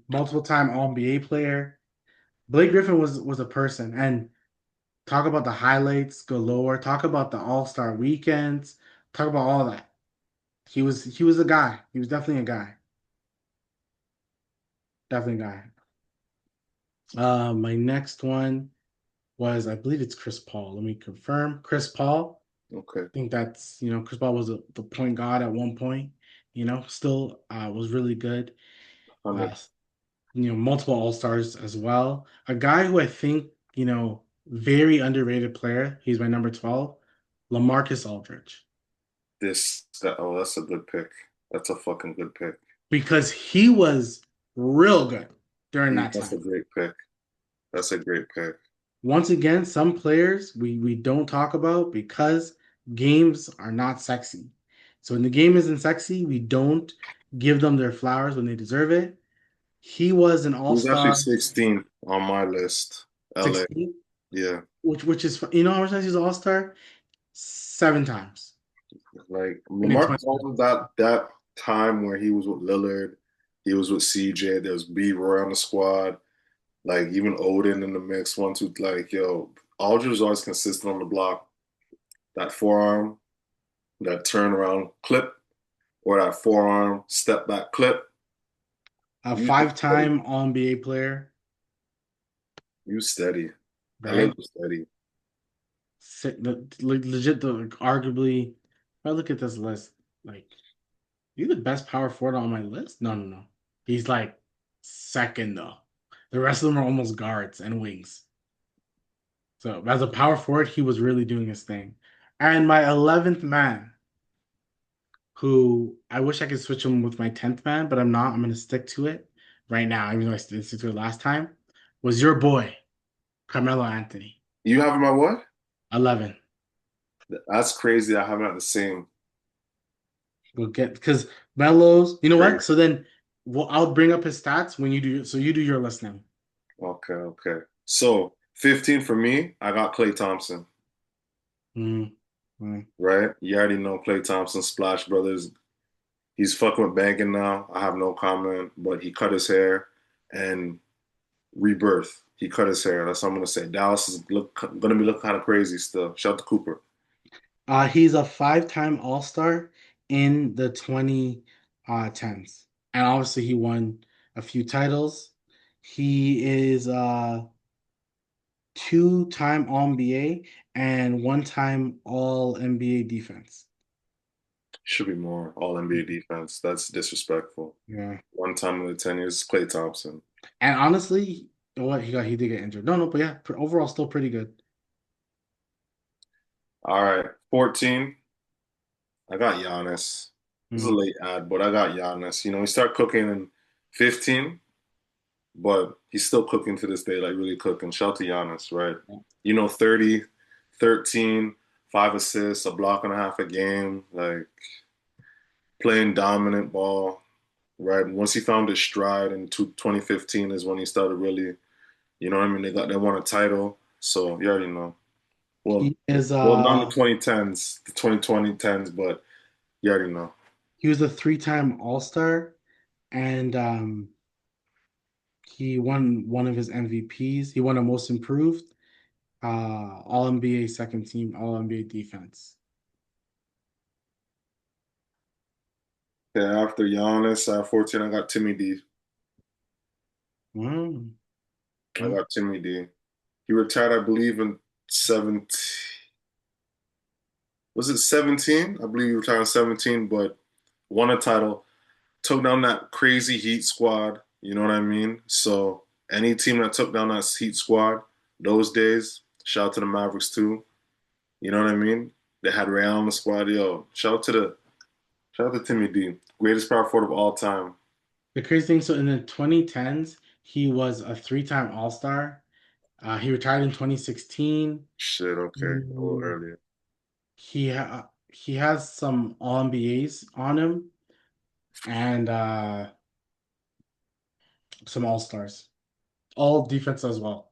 multiple time All NBA player. Blake Griffin was a person, and talk about the highlights galore. Talk about the All-Star weekends. Talk about all that. He was a guy. He was definitely a guy. Definitely a guy. My next one was I believe it's Chris Paul. Let me confirm. Chris Paul. Okay. I think that's, Chris Paul was the point guard at one point, still was really good. 100. Uh, Multiple All Stars as well. A guy who I think, very underrated player. He's my number 12, LaMarcus Aldridge, That's a good pick. That's a fucking good pick. because he was real good during that That's a time. great pick. That's a great pick. Once again, some players we don't talk about because games are not sexy. So when the game isn't sexy, we don't give them their flowers when they deserve it. He was an He was actually all-star 16 on my list. LA. 16, Yeah. which is, how much times he's an all-star? 7 times. Like And in Lamarcus 20. Aldridge, that time where he was with Lillard, he was with CJ, there was B Roy on the squad, like even Odin in the mix, one, two, like yo, Aldridge was always consistent on the block. That forearm, that turnaround clip, or that forearm step back clip. A You steady. five-time All-NBA player, You steady. LA right? was steady. Legit, arguably, if I look at this list, like, he's the best power forward on my list? No, no, no. He's like second though. The rest of them are almost guards and wings. So as a power forward, he was really doing his thing. And my 11th man, who I wish I could switch him with my 10th man, but I'm not. I'm going to stick to it right now, even though I didn't stick to it last time, was your boy, Carmelo Anthony. You have him at what? 11. That's crazy. I have him at the same. We'll get, because Melo's, you know what? Crazy. So then I'll bring up his stats when you do, so you do your list now. Okay, okay. So 15 for me, I got Klay Thompson, Mm, mm. right? You already know Klay Thompson, Splash Brothers. He's fucking with banging now. I have no comment, but he cut his hair and rebirth. He cut his hair. That's what I'm gonna say. Dallas is gonna be looking kind of crazy still. Shout out to Cooper. He's a five-time All-Star in the 2010s. And obviously he won a few titles. He is two-time All-NBA and one-time All-NBA defense. Should be more All NBA defense. That's disrespectful. Yeah. One time in the 10 years, Klay Thompson. And honestly, what he did get injured. No, no, but yeah, overall still pretty good. All right, 14. I got Giannis. This is a Mm. late ad, but I got Giannis. You know, he started cooking in 15, but he's still cooking to this day, like really cooking. Shout out to Giannis, right? You know, 30, 13, 5 assists, a block and a half a game, like playing dominant ball, right? Once he found his stride in 2015 is when he started really, you know what I mean? They won a title. So you already know. Well, He is well, not the 2010s, the 2010s, but you already know. he was a three-time All-Star, and he won one of his MVPs. He won a Most Improved, All NBA second team, All NBA defense. Yeah, after Giannis at 14, I got Timmy D. Mm, I okay. got Timmy D. He retired, I believe, in 17. Was it 17? I believe he retired in 17, but won a title, took down that crazy Heat squad. You know what I mean? So any team that took down that Heat squad those days, shout out to the Mavericks too. You know what I mean? They had Ray on the squad. Yo, shout out to Timmy D, greatest power forward of all time. The crazy thing, so in the 2010s, he was a three-time All-Star. He retired in 2016. Shit, okay, a little earlier. He has some All NBAs on him and some All Stars, all defense as well.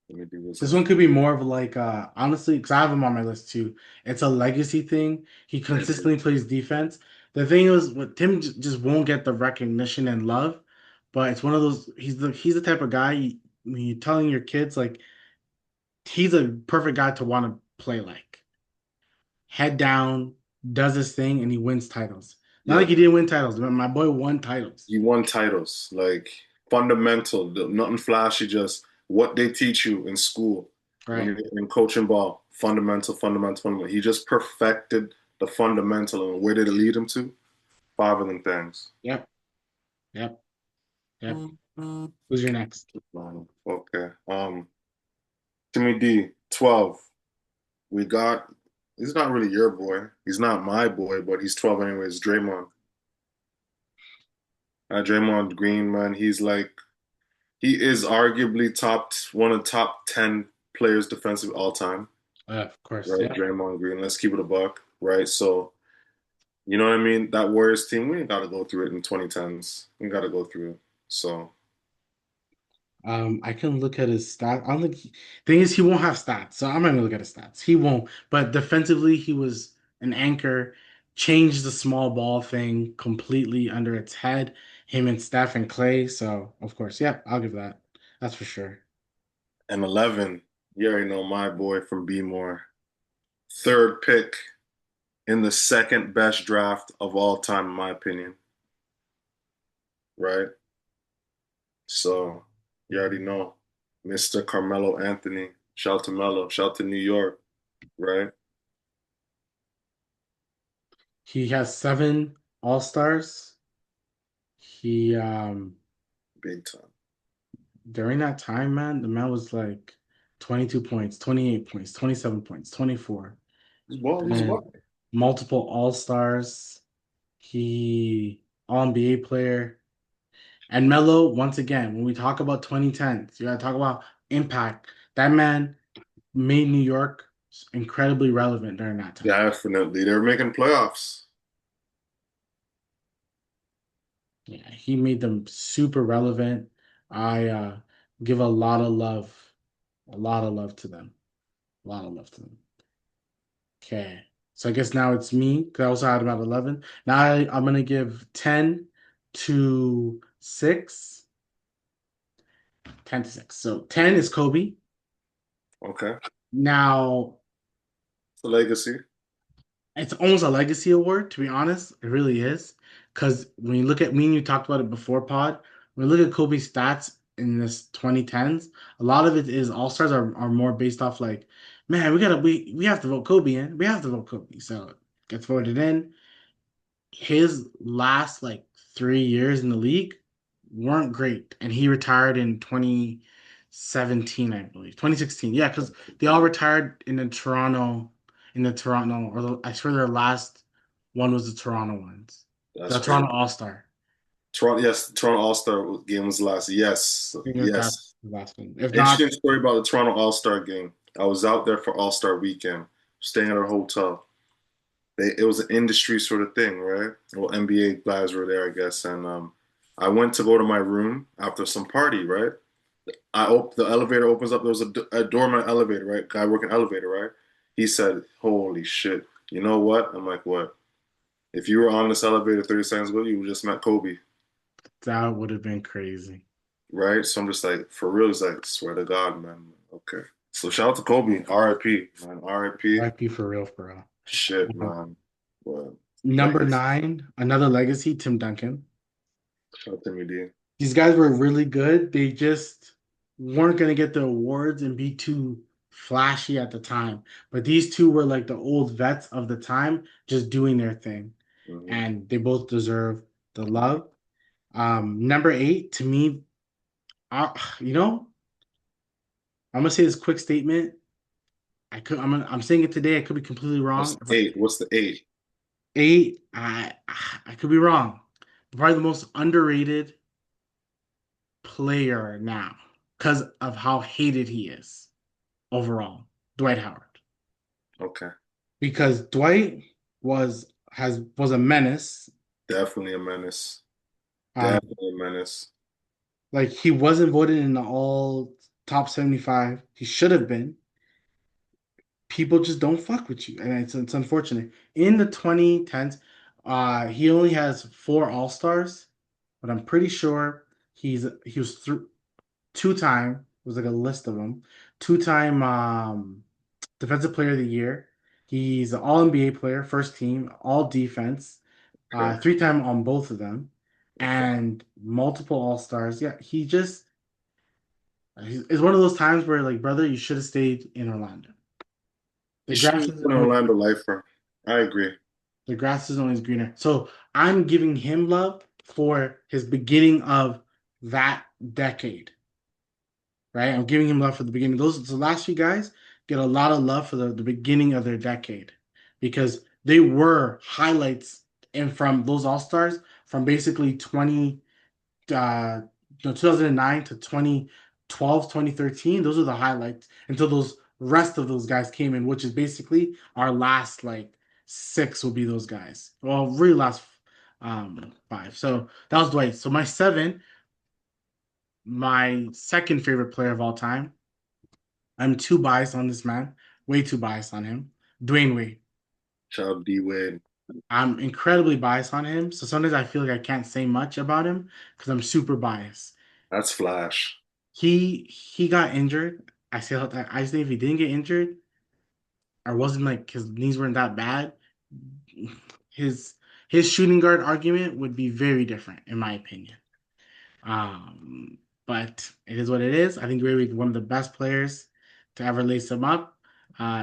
Let me do this This one. one could be more of like honestly, because I have him on my list too. It's a legacy thing. He consistently plays defense. The thing is, with Tim just won't get the recognition and love, but it's one of those. He's the type of guy when you're telling your kids like he's a perfect guy to want to play like. Head down, does his thing, and he wins titles. Not Yeah, like he didn't win titles, but my boy won titles. you won titles, like fundamental, nothing flashy, just what they teach you in school. Right. in coaching ball, fundamental. He just perfected the fundamental, and where did it lead him to? Five of them things. Yep. Yep. Yep. Who's your next? Okay. Timmy D, 12. We got, he's not really your boy. He's not my boy, but he's 12 anyways. Draymond. Draymond Green, man, he is arguably one of the top 10 players defensive all time, Of course. right? Yeah. Draymond Green. Let's keep it a buck, right? So, you know what I mean? That Warriors team, we ain't got to go through it in 2010s. We got to go through it. So, I can look at his stats. I don't think thing is he won't have stats, so I'm not gonna look at his stats. He won't. But defensively, he was an anchor, changed the small ball thing completely under its head. Him and Steph and Clay. So of course, yeah, I'll give that. That's for sure. and 11, you already know my boy from B More. Third pick in the second best draft of all time, in my opinion, right? So you already know, Mr. Carmelo Anthony. Shout to Melo. Shout to New York, right? He has 7 All Stars. He Big time. during that time, man, the man was like 22 points, 28 points, 27 points, 24. He's And balling. multiple All Stars. He All NBA player. And Melo, once again, when we talk about 2010s, you gotta talk about impact. That man made New York incredibly relevant during that time. Definitely. They're making playoffs. Yeah, he made them super relevant. I give a lot of love to them. A lot of love to them. Okay. So I guess now it's me because I also had about 11. Now I'm gonna give 10 to 6. 10 to 6. So 10 is Kobe. Okay. Now It's a legacy. it's almost a legacy award, to be honest. It really is. Because when you look at me and you talked about it before pod, when you look at Kobe's stats in this 2010s, a lot of it is all-stars are more based off like, man, we have to vote Kobe in. We have to vote Kobe. So it gets voted in. His last like 3 years in the league weren't great, and he retired in 2017, I believe, 2016. Yeah, because they all retired in the Toronto, I swear their last one was the Toronto ones, That's the crazy. Toronto All Star. Toronto, yes, Toronto All Star game was last. Yes, I think yes. that's the last one. If not, Interesting story about the Toronto All Star game. I was out there for All Star weekend, staying at a hotel. It was an industry sort of thing, right? Well, NBA guys were there, I guess, and I went to go to my room after some party, right? The elevator opens up. There was a door in my elevator, right? Guy working elevator, right? He said, "Holy shit! You know what?" I'm like, "What? If you were on this elevator 30 seconds ago, you just met Kobe, that would have been crazy. right?" So I'm just like, for real, it's like, swear to God, man. Okay. So shout out to Kobe, R.I.P. man, R.I.P. RIP for real. Shit, Uh, man. But Number legacy. 9, another legacy, Tim Duncan. Shout out to me, D. These guys were really good. They just weren't going to get the awards and be too flashy at the time. But these two were like the old vets of the time, just doing their thing. Hmm. And they both deserve the love. Number 8, to me, you know, I'm gonna say this quick statement. I'm saying it today. I could be completely What's wrong. the eight? What's the eight? 8, I could be wrong. Probably the most underrated player now because of how hated he is overall. Dwight Howard. Okay. Because Dwight was a menace. Definitely a menace. Um, Definitely a menace. like he wasn't voted in the all top 75. He should have been. People just don't fuck with you, and it's unfortunate. In the 2010s, he only has 4 All Stars, but I'm pretty sure he was through 2-time. It was like a list of them. 2-time Defensive Player of the Year. He's an All NBA player, first team, All Defense, Okay. 3-time on both of them, Okay. and multiple All Stars. Yeah, he just It's one of those times where, like, brother, you should have stayed in Orlando. The He should grass have isn't been an always Orlando lifer. I agree. the grass isn't always greener. So I'm giving him love for his beginning of that decade, right? I'm giving him love for the beginning. Those the last few guys get a lot of love for the beginning of their decade because they were highlights and from those All Stars from basically 2009 to 2012, 2013. Those are the highlights until those rest of those guys came in, which is basically our last like six will be those guys. Well, really last five. So that was Dwight. So my seven, my second favorite player of all time. I'm too biased on this man, way too biased on him. Dwayne Wade. Shout out D Wade. I'm incredibly biased on him. So sometimes I feel like I can't say much about him because I'm super biased. That's Flash. He got injured. I say if he didn't get injured or wasn't like his knees weren't that bad, his his shooting guard argument would be very different in my opinion. Um, but it is what it is. I think Ray one of the best players to ever lace him up.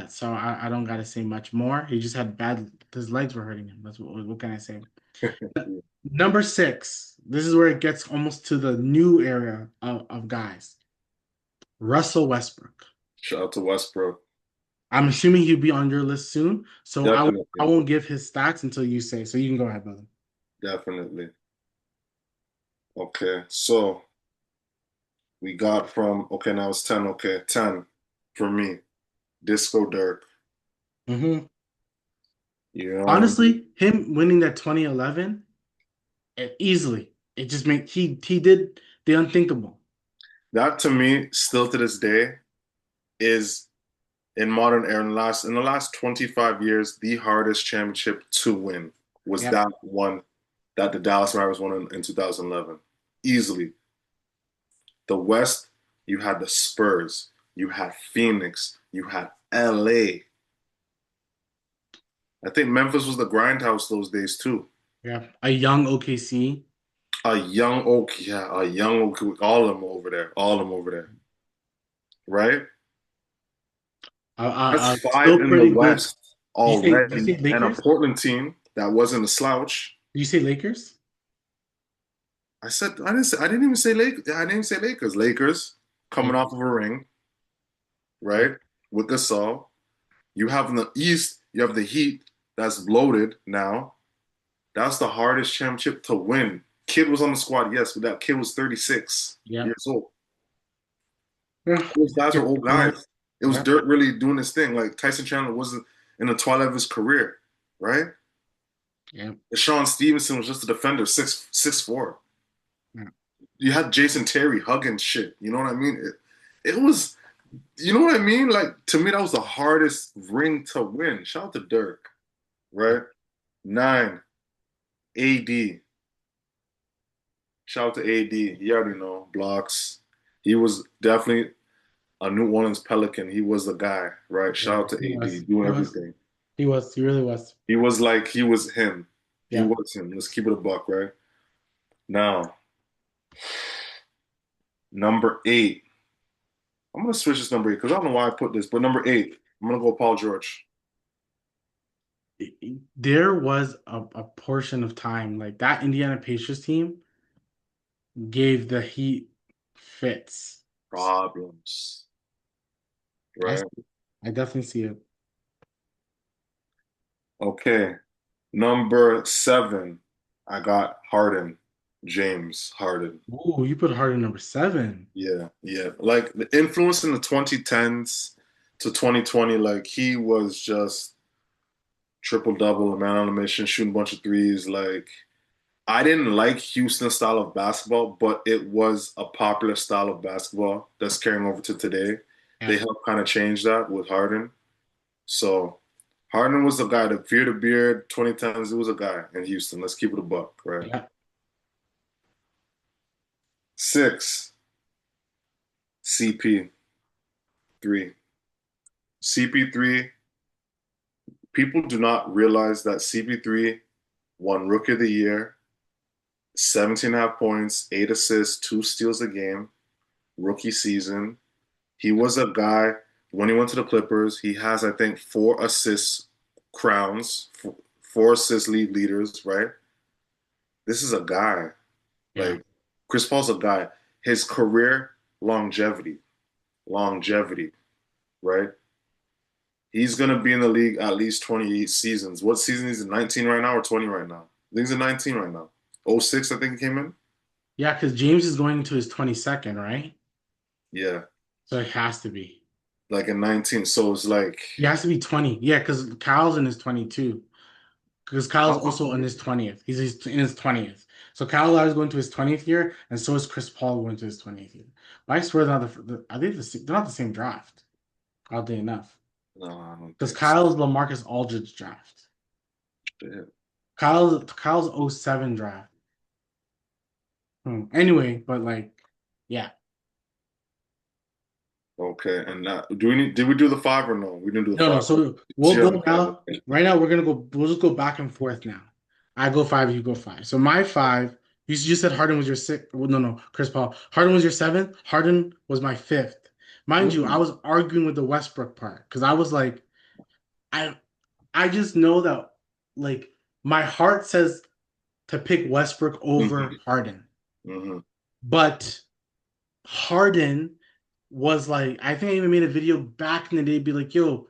So I don't gotta say much more. He just had bad. His legs were hurting him. That's what can I say? Number six. This is where it gets almost to the new era of guys. Russell Westbrook. Shout out to Westbrook. I'm assuming he'll be on your list soon, so I Definitely. won't give his stats until you say. So you can go ahead, brother. Definitely. Okay. So we got from, okay, now it's 10. Okay. 10 for me. Disco Dirk. Hmm. You know, Honestly, him winning that 2011 easily, it just made he did the unthinkable. that to me, still to this day, is in modern era, in the last 25 years, the hardest championship to win was Yep, that one that the Dallas Mavericks won in 2011. Easily. The West, you had the Spurs, you had Phoenix, you had LA. I think Memphis was the grindhouse those days too. yeah. A young OKC, A young Oak, yeah, a young Oak, all of them over there, all of them over there, right? That's five still in the pretty good. West Did you already, say and a Lakers? Portland team that wasn't a slouch. Did you say Lakers? I didn't even say Lakers. I didn't say Lakers. Lakers Yeah, coming off of a ring, yeah, right? With Gasol. You have in the East, you have the Heat that's bloated now. That's the hardest championship to win. Kid was on the squad, yes, but that kid was 36 yeah. years old. Yeah. Those guys are old Yeah. guys. It was Yeah. Dirk really doing his thing. Like Tyson Chandler wasn't in the twilight of his career, right? Yeah. Sean Stevenson was just a defender, 6'4". Yeah. You had Jason Terry hugging shit. You know what I mean? It was, you know what I mean? Like to me, that was the hardest ring to win. Shout out to Dirk, right? Nine, AD. Shout out to AD. You already know blocks. He was definitely a New Orleans Pelican. He was the guy, right? Yeah. Shout out to He AD was. doing He was. everything. He was. He really was. He was like he was him. He Yeah. was him. Let's keep it a buck, right? Now, number eight. I'm gonna switch this number eight because I don't know why I put this, but number eight, I'm gonna go Paul George. There was a portion of time like that Indiana Pacers team gave the Heat fits. Problems, I right? I definitely see it. Okay. Number seven, I got Harden, James Harden. Ooh, you put Harden number seven. Yeah, yeah. Like the influence in the 2010s to 2020, like he was just triple double, a man on a mission, shooting a bunch of threes. Like I didn't like Houston's style of basketball, but it was a popular style of basketball that's carrying over to today. They Yeah. helped kind of change that with Harden. So Harden was the guy, the fear the beard, 2010s, it was a guy in Houston. Let's keep it a buck, right? Yeah. Six, CP3. CP3, people do not realize that CP3 won Rookie of the Year, 17 and a half points, 8 assists, 2 steals a game, rookie season. He was a guy when he went to the Clippers. He has, I think, 4 assist crowns, 4 assist league leaders, right? This is a guy. Yeah. Like Chris Paul's a guy. His career longevity, right? He's gonna be in the league at least 20 seasons. What season is he in? 19 right now or 20 right now? I think he's in 19 right now. Oh 06, I think he came in. Yeah, because James is going to his 22nd, right? Yeah, So it has to be. like in 19. So it's like He has to be 20. Yeah, because Kyle's in his 22. Because Kyle's also in his 20th. In his 20th. So Kyle Lowry is going to his 20th year, and so is Chris Paul going to his 20th year. But I swear are they they're not the same draft, oddly enough. no, I don't Because think so. Kyle's LaMarcus Aldridge draft. Shit. Kyle's '07 draft. Anyway, but like, yeah. Okay, and do we need? Did we do the five or no? We didn't do the No, no. five. So So we'll you're go on the five. now. Okay. Right now, we'll just go back and forth now. I go five, you go five. So my five, you said Harden was your sixth. Well, no, no, Chris Paul. Harden was your seventh. Harden was my fifth. Mind you, I Mm, was arguing with the Westbrook part because I was like, I I just know that like my heart says to pick Westbrook over hmm Harden. hmm But Harden was like, I think I even made a video back in the day, be like, yo,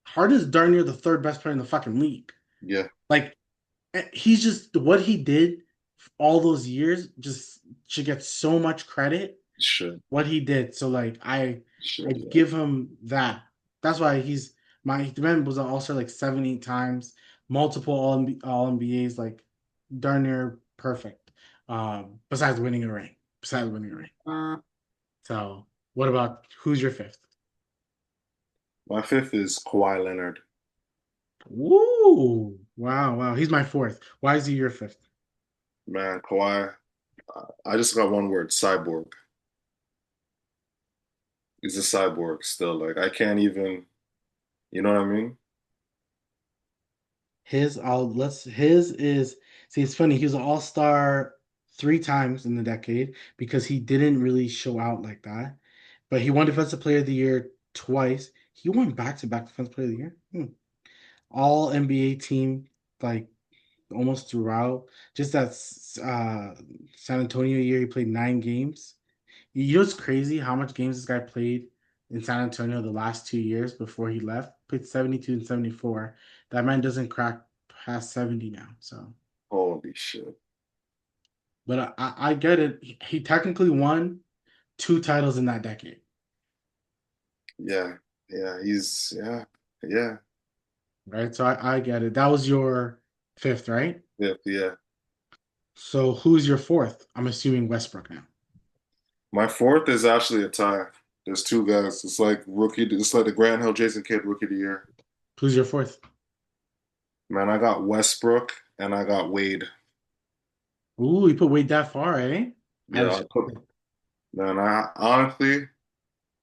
Harden's darn near the third best player in the fucking league. Yeah, Like, he's just what he did all those years just should get so much credit. should What he did. So like I should yeah. give him that. That's why the man was an all-star like 7, 8 times, multiple all NBAs, like darn near perfect. Besides winning a ring. Besides winning a ring. So what about who's your fifth? My fifth is Kawhi Leonard. Woo! Wow, wow. He's my fourth. Why is he your fifth? Man, Kawhi. I just got one word: cyborg. He's a cyborg still. Like I can't even. You know what I mean? His is see it's funny, he was an all-star 3 times in the decade because he didn't really show out like that. But he won Defensive Player of the Year twice. He won back-to-back Defensive Player of the Year. All NBA team like almost throughout. Just that San Antonio year he played 9 games. You know what's crazy how much games this guy played in San Antonio the last 2 years before he left? Played 72 and 74. That man doesn't crack past 70 now. So, Holy shit. but I get it. He technically won 2 titles in that decade, Yeah, yeah. He's yeah. right? So I get it. That was your fifth, right? Yeah, yeah. So who's your fourth? I'm assuming Westbrook now. My fourth is actually a tie. There's two guys. It's like rookie. It's like the Grant Hill Jason Kidd rookie of the year. Who's your fourth? Man, I got Westbrook and I got Wade. Ooh, you put Wade that far, eh? I Yeah, I respect put, it. man. I honestly,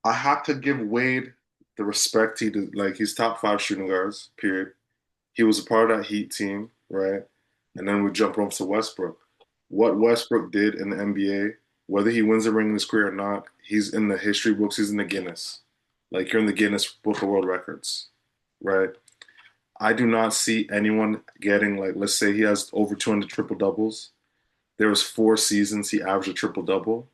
I have to give Wade the respect he did. Like he's top five shooting guards. Period. He was a part of that Heat team, right? And then we jump over to Westbrook. What Westbrook did in the NBA, whether he wins a ring in his career or not, he's in the history books. He's in the Guinness. Like you're in the Guinness Book of World Records, right? I do not see anyone getting like, let's say he has over 200 triple doubles. There was 4 seasons he averaged a triple double.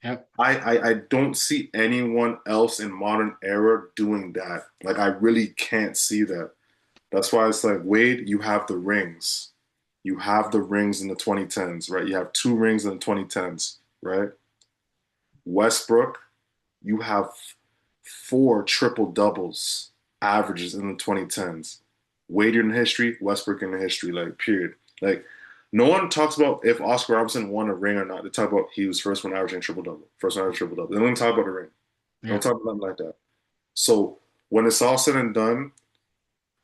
Yep. I don't see anyone else in modern era doing that. Like I really can't see that. That's why it's like Wade, you have the rings. You have the rings in the 2010s, right? You have 2 rings in the 2010s, right? Westbrook, you have 4 triple doubles averages in the 2010s. Wade in history, Westbrook in the history, like period. Like no one talks about if Oscar Robertson won a ring or not. They talk about he was first one averaging triple double, first one averaging triple double. They don't even talk about a ring. They don't Yeah. talk about nothing like that. So when it's all said and done,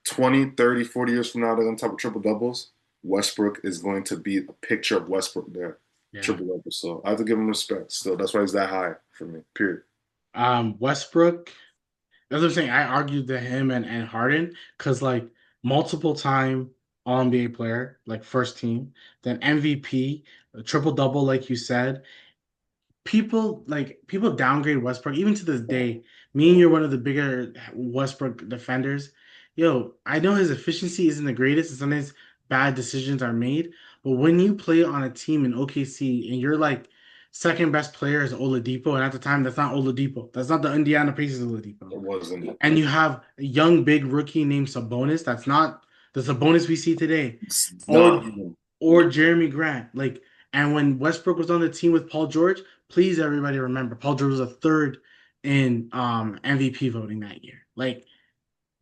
20, 30, 40 years from now, they're going to talk about triple doubles. Westbrook is going to be a picture of Westbrook there, Yeah. triple double. So I have to give him respect still. That's why he's that high for me, period. Westbrook. That's what I'm saying. I argued to him and Harden because like multiple time All NBA player, like first team, then MVP, triple double, like you said. people downgrade Westbrook even to this day. Me and you're one of the bigger Westbrook defenders. Yo, I know his efficiency isn't the greatest, and sometimes bad decisions are made. But when you play on a team in OKC and you're like second best player is Oladipo, and at the time that's not Oladipo, that's not the Indiana Pacers Oladipo, It wasn't. and you have a young big rookie named Sabonis, that's not the Sabonis we see today, It's or not even. Jeremy Grant, like. And when Westbrook was on the team with Paul George, please everybody remember Paul George was a third in MVP voting that year. Like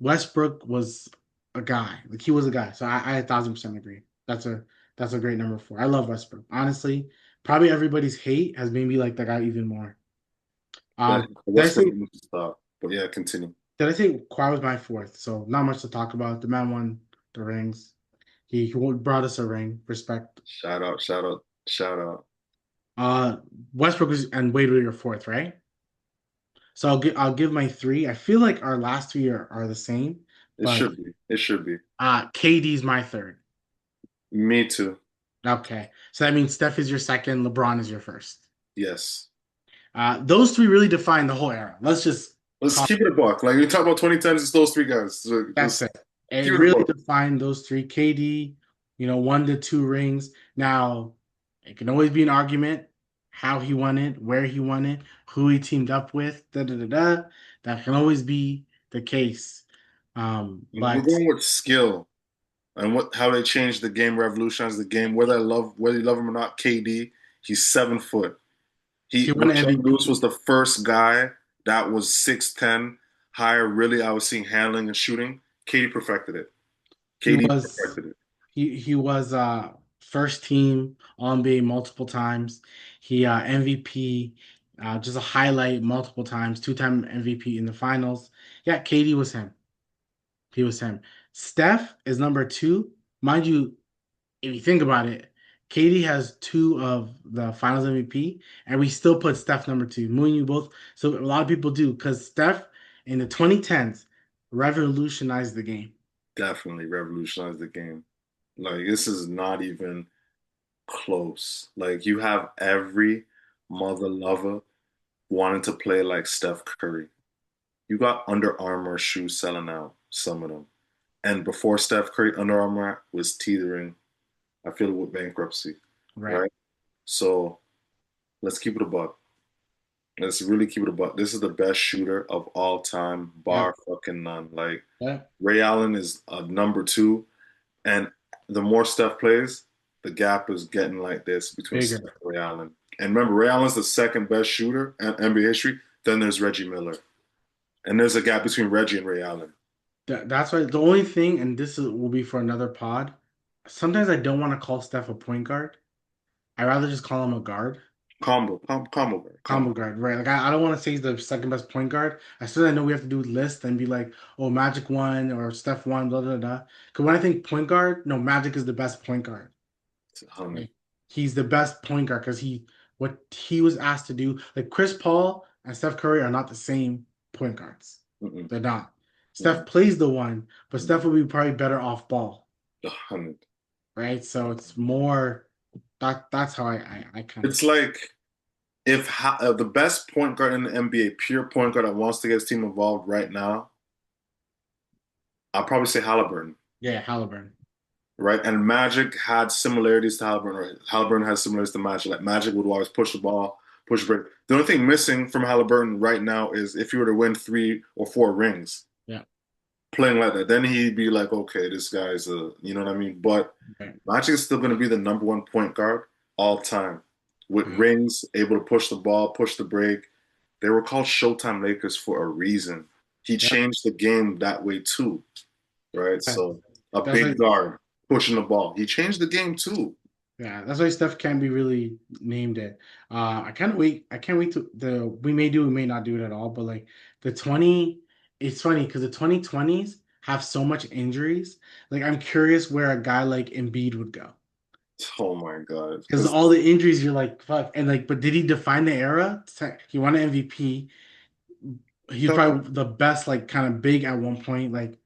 Westbrook was a guy. Like he was a guy. So I 1,000% agree. That's a great number four. I love Westbrook. Honestly, probably everybody's hate has made me like the guy even more. Yeah, Did I Westbrook say needs to stop. But yeah, continue. Kawhi was my fourth? So not much to talk about. The man won the rings. He brought us a ring. Respect. Shout out, shout out, shout out. Uh Westbrook was and Wade were your fourth, right? So I'll give my three. I feel like our last three are the same, It but should be. It should be. KD's my third. Me too. Okay. So that means Steph is your second, LeBron is your first. Yes. Those three really define the whole era. Let's just Let's call keep it a buck. Like you talk about 2010s, it's those three guys. So that's let's it. It keep it a really buck. defined those three. KD, 1 to 2 rings. Now, it can always be an argument how he won it, where he won it, who he teamed up with, da da da da. That can always be the case. We're But going with skill and what how they changed the game, revolutionized the game. Whether you love him or not, KD, he's 7 foot. he won Rashard Lewis MVP. was the first guy that was 6'10" higher. Really, I was seeing handling and shooting. KD perfected it. He KD was perfected it. he was first team All NBA multiple times. He MVP, just a highlight multiple times, two-time MVP in the finals. Yeah, KD was him. He was him. Steph is number two. Mind you, if you think about it, KD has two of the finals MVP, and we still put Steph number two. Me and you both. So a lot of people do because Steph in the 2010s revolutionized the game. Definitely revolutionized the game. Like this is not even close. Like you have every mother lover wanting to play like Steph Curry. You got Under Armour shoes selling out, some of them. And before Steph Curry, Under Armour was teetering, I feel, with bankruptcy, Right. right? So let's keep it a buck. Let's really keep it a buck. This is the best shooter of all time, Yeah. bar fucking none. Like Yeah. Ray Allen is a number two, and the more Steph plays, the gap is getting like this between Steph Bigger. and Ray Allen. And remember, Ray Allen's the second best shooter in NBA history. Then there's Reggie Miller, and there's a gap between Reggie and Ray Allen. That's why the only thing, and will be for another pod. Sometimes I don't want to call Steph a point guard. I rather just call him a guard, Combo. combo guard, right? Like I don't want to say he's the second best point guard. I still I know we have to do list and be like, oh, Magic won or Steph won, blah blah blah. Because when I think point guard, no, Magic is the best point guard. Honey. Right? He's the best point guard because what he was asked to do. Like Chris Paul and Steph Curry are not the same point guards. Mm-mm, They're not. Steph mm-mm, plays the one, but mm-mm. Steph would be probably better off ball, Honey. right? So it's more that's how I kind of It's like if the best point guard in the NBA, pure point guard that wants to get his team involved right now, I'll probably say Halliburton, yeah, Halliburton. right? And Magic had similarities to Halliburton, right? Halliburton has similarities to Magic. Like Magic would always push the ball, push break. The only thing missing from Halliburton right now is if you were to win 3 or 4 rings Yeah. playing like that, then he'd be like, okay, this guy's you know what I mean? But Right. Magic is still going to be the number one point guard all time with Mhm. rings, able to push the ball, push the break. They were called Showtime Lakers for a reason. He Yeah. changed the game that way too, right? Yeah. So a That's big why guard pushing the ball. He changed the game too. yeah, that's why Steph can be really named it. I can't wait to the we may not do it at all, but like the 20 it's funny because the 2020s have so much injuries. Like I'm curious where a guy like Embiid would go. Oh my God. Because Because all the injuries, you're like, fuck. And like, but did he define the era? He won an MVP. He's probably the best, like, kind of big at one point. Like,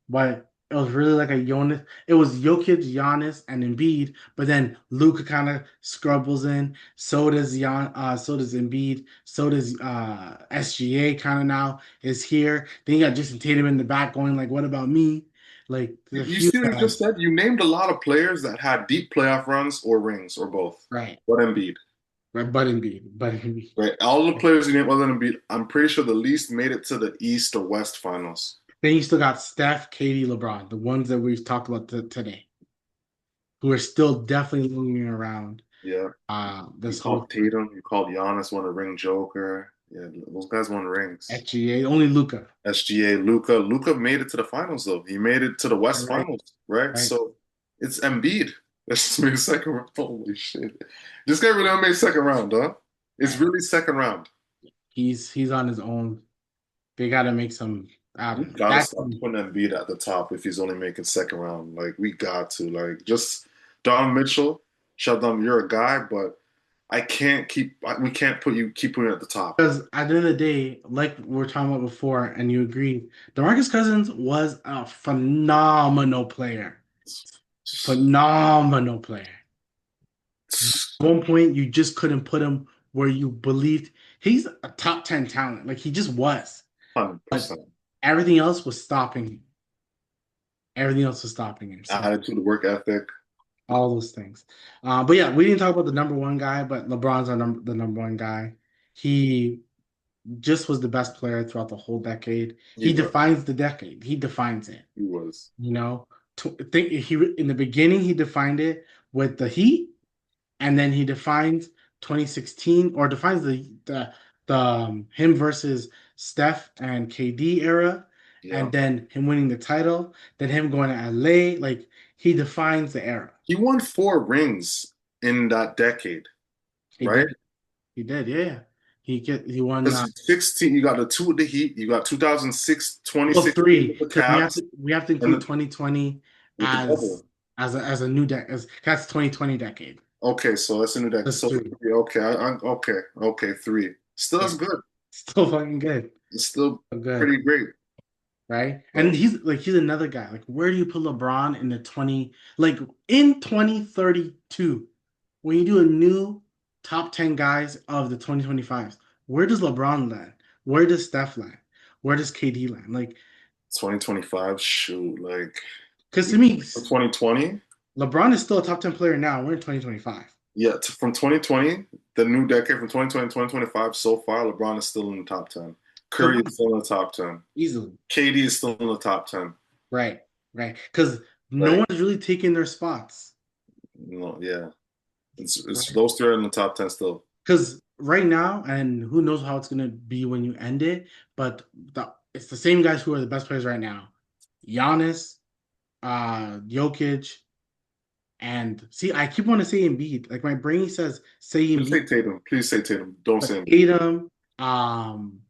but It was really like a Jonas. It was Jokic, Giannis, and Embiid, but then Luka kind of scrubbles in. So does Embiid. So does SGA kind of now is here. Then you got Jason Tatum in the back going like, "What about me?" Like the You few see what you just guys, said? You named a lot of players that had deep playoff runs or rings or both. right? But Embiid, Right, but Embiid. right? All the players you named other than Embiid, I'm pretty sure the least made it to the East or West finals. Then you still got Steph, KD, LeBron, the ones that we've talked about today, who are still definitely lingering around. Yeah. You This whole called Tatum, you called Giannis won a ring joker. Yeah, those guys won rings. SGA, only Luca. SGA, Luca made it to the finals though. He made it to the West Right, Finals, right? right, So it's Embiid. That's just made second round. Holy shit. This guy really made second round, huh? It's right. really second round. He's on his own. They got to make some. I We don't know. gotta That stop putting Embiid at the top if he's only making second round. Like we got to. Like just Don Mitchell, shut down. You're a guy, but I can't keep. We can't keep putting you at the top. because at the end of the day, like we were talking about before, and you agreed, DeMarcus Cousins was a phenomenal player. Phenomenal player. At one point, you just couldn't put him where you believed he's a top 10 talent. Like he just was. But 100%. everything else was stopping him. Everything else was stopping him. So Attitude, work ethic. all those things. But yeah, we didn't talk about the number one guy, but LeBron's the number one guy. He just was the best player throughout the whole decade. He He was. defines the decade. He defines it. He was. You know, think he in the beginning he defined it with the Heat, and then he defines 2016 or defines the him versus Steph and KD era, Yeah. and then him winning the title, then him going to LA. Like he defines the era. He won four rings in that decade, He right? did. He did. Yeah. He won Because 16, you got the two with the Heat, you got 2006, well 2016 three with the because Cavs, we have to and include 2020 with the as bubble. as a new as that's 2020 decade. Okay, so that's a new decade. That's So three. okay, okay, three. Still Yeah. that's good. Still fucking good. It's still So good. pretty great. Right? And So, he's another guy. Like, where do you put LeBron in the 20, like in 2032, when you do a new top 10 guys of the 2025s, where does LeBron land? Where does Steph land? Where does KD land? Like, 2025, shoot, like because to me, 2020. LeBron is still a top 10 player now. We're in 2025. Yeah, from 2020, the new decade from 2020 to 2025, so far, LeBron is still in the top 10. So Curry is still in the top 10. easily. KD is still in the top 10. Right. Right. Because no Like, one's really taking their spots. no, yeah. It's Right. those three are in the top 10 still. Because right now, and who knows how it's gonna be when you end it, but it's the same guys who are the best players right now. Giannis, Jokic, and see, I keep wanting to say Embiid. Like my brain says say Just Embiid, say Tatum. Please say Tatum. Don't but say Embiid. Tatum,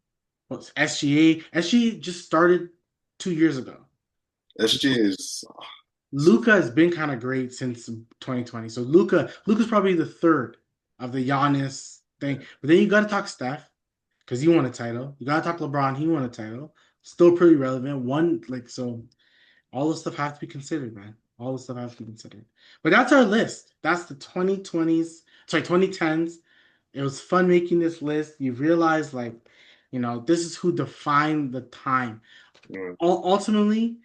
what's SGA? SGA just started 2 years ago. SG is Luca has been kind of great since 2020. So Luca's probably the third of the Giannis thing. But then you got to talk Steph because he won a title. You got to talk LeBron. He won a title. Still pretty relevant. One like so. All this stuff has to be considered, man. All this stuff has to be considered. But that's our list. That's the 2020s. Sorry, 2010s. It was fun making this list. You realize like, this is who defined the time. mm, Ultimately,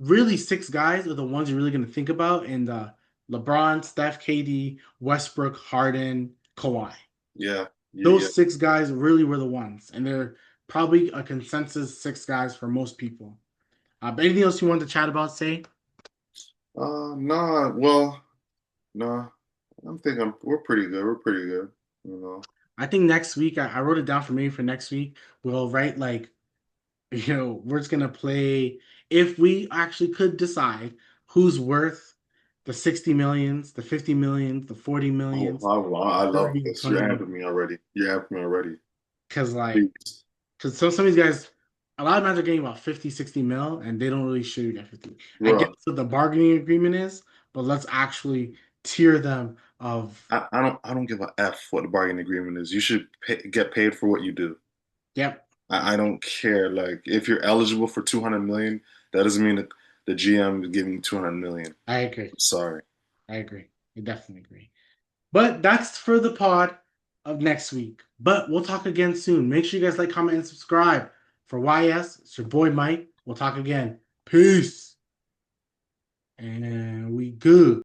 really six guys are the ones you're really going to think about in the LeBron, Steph, KD, Westbrook, Harden, Kawhi. yeah, yeah. Those six guys really were the ones, and they're probably a consensus six guys for most people. But anything else you want to chat about? Say. Nah. Well, nah. We're pretty good. We're pretty good. You know. I think next week I wrote it down for maybe for next week. We'll write like we're just gonna play if we actually could decide who's worth the 60 millions, the 50 millions, the 40 Oh, millions, I love 30, the this. You're 20 amping million. me already. You're amping me already. Because like Please. because some of these guys, a lot of guys are getting about 50, 60 mil, and they don't really shoot at 50. I guess Bro, what the bargaining agreement is, but let's actually tier them of I don't give a F what the bargaining agreement is. You should get paid for what you do. yep. I don't care. Like if you're eligible for 200 million, that doesn't mean that the GM is giving 200 million. I agree. Sorry. I agree. I definitely agree. But that's for the pod of next week. But we'll talk again soon. Make sure you guys like, comment, and subscribe. For YS, it's your boy Mike. We'll talk again. Peace. And we good.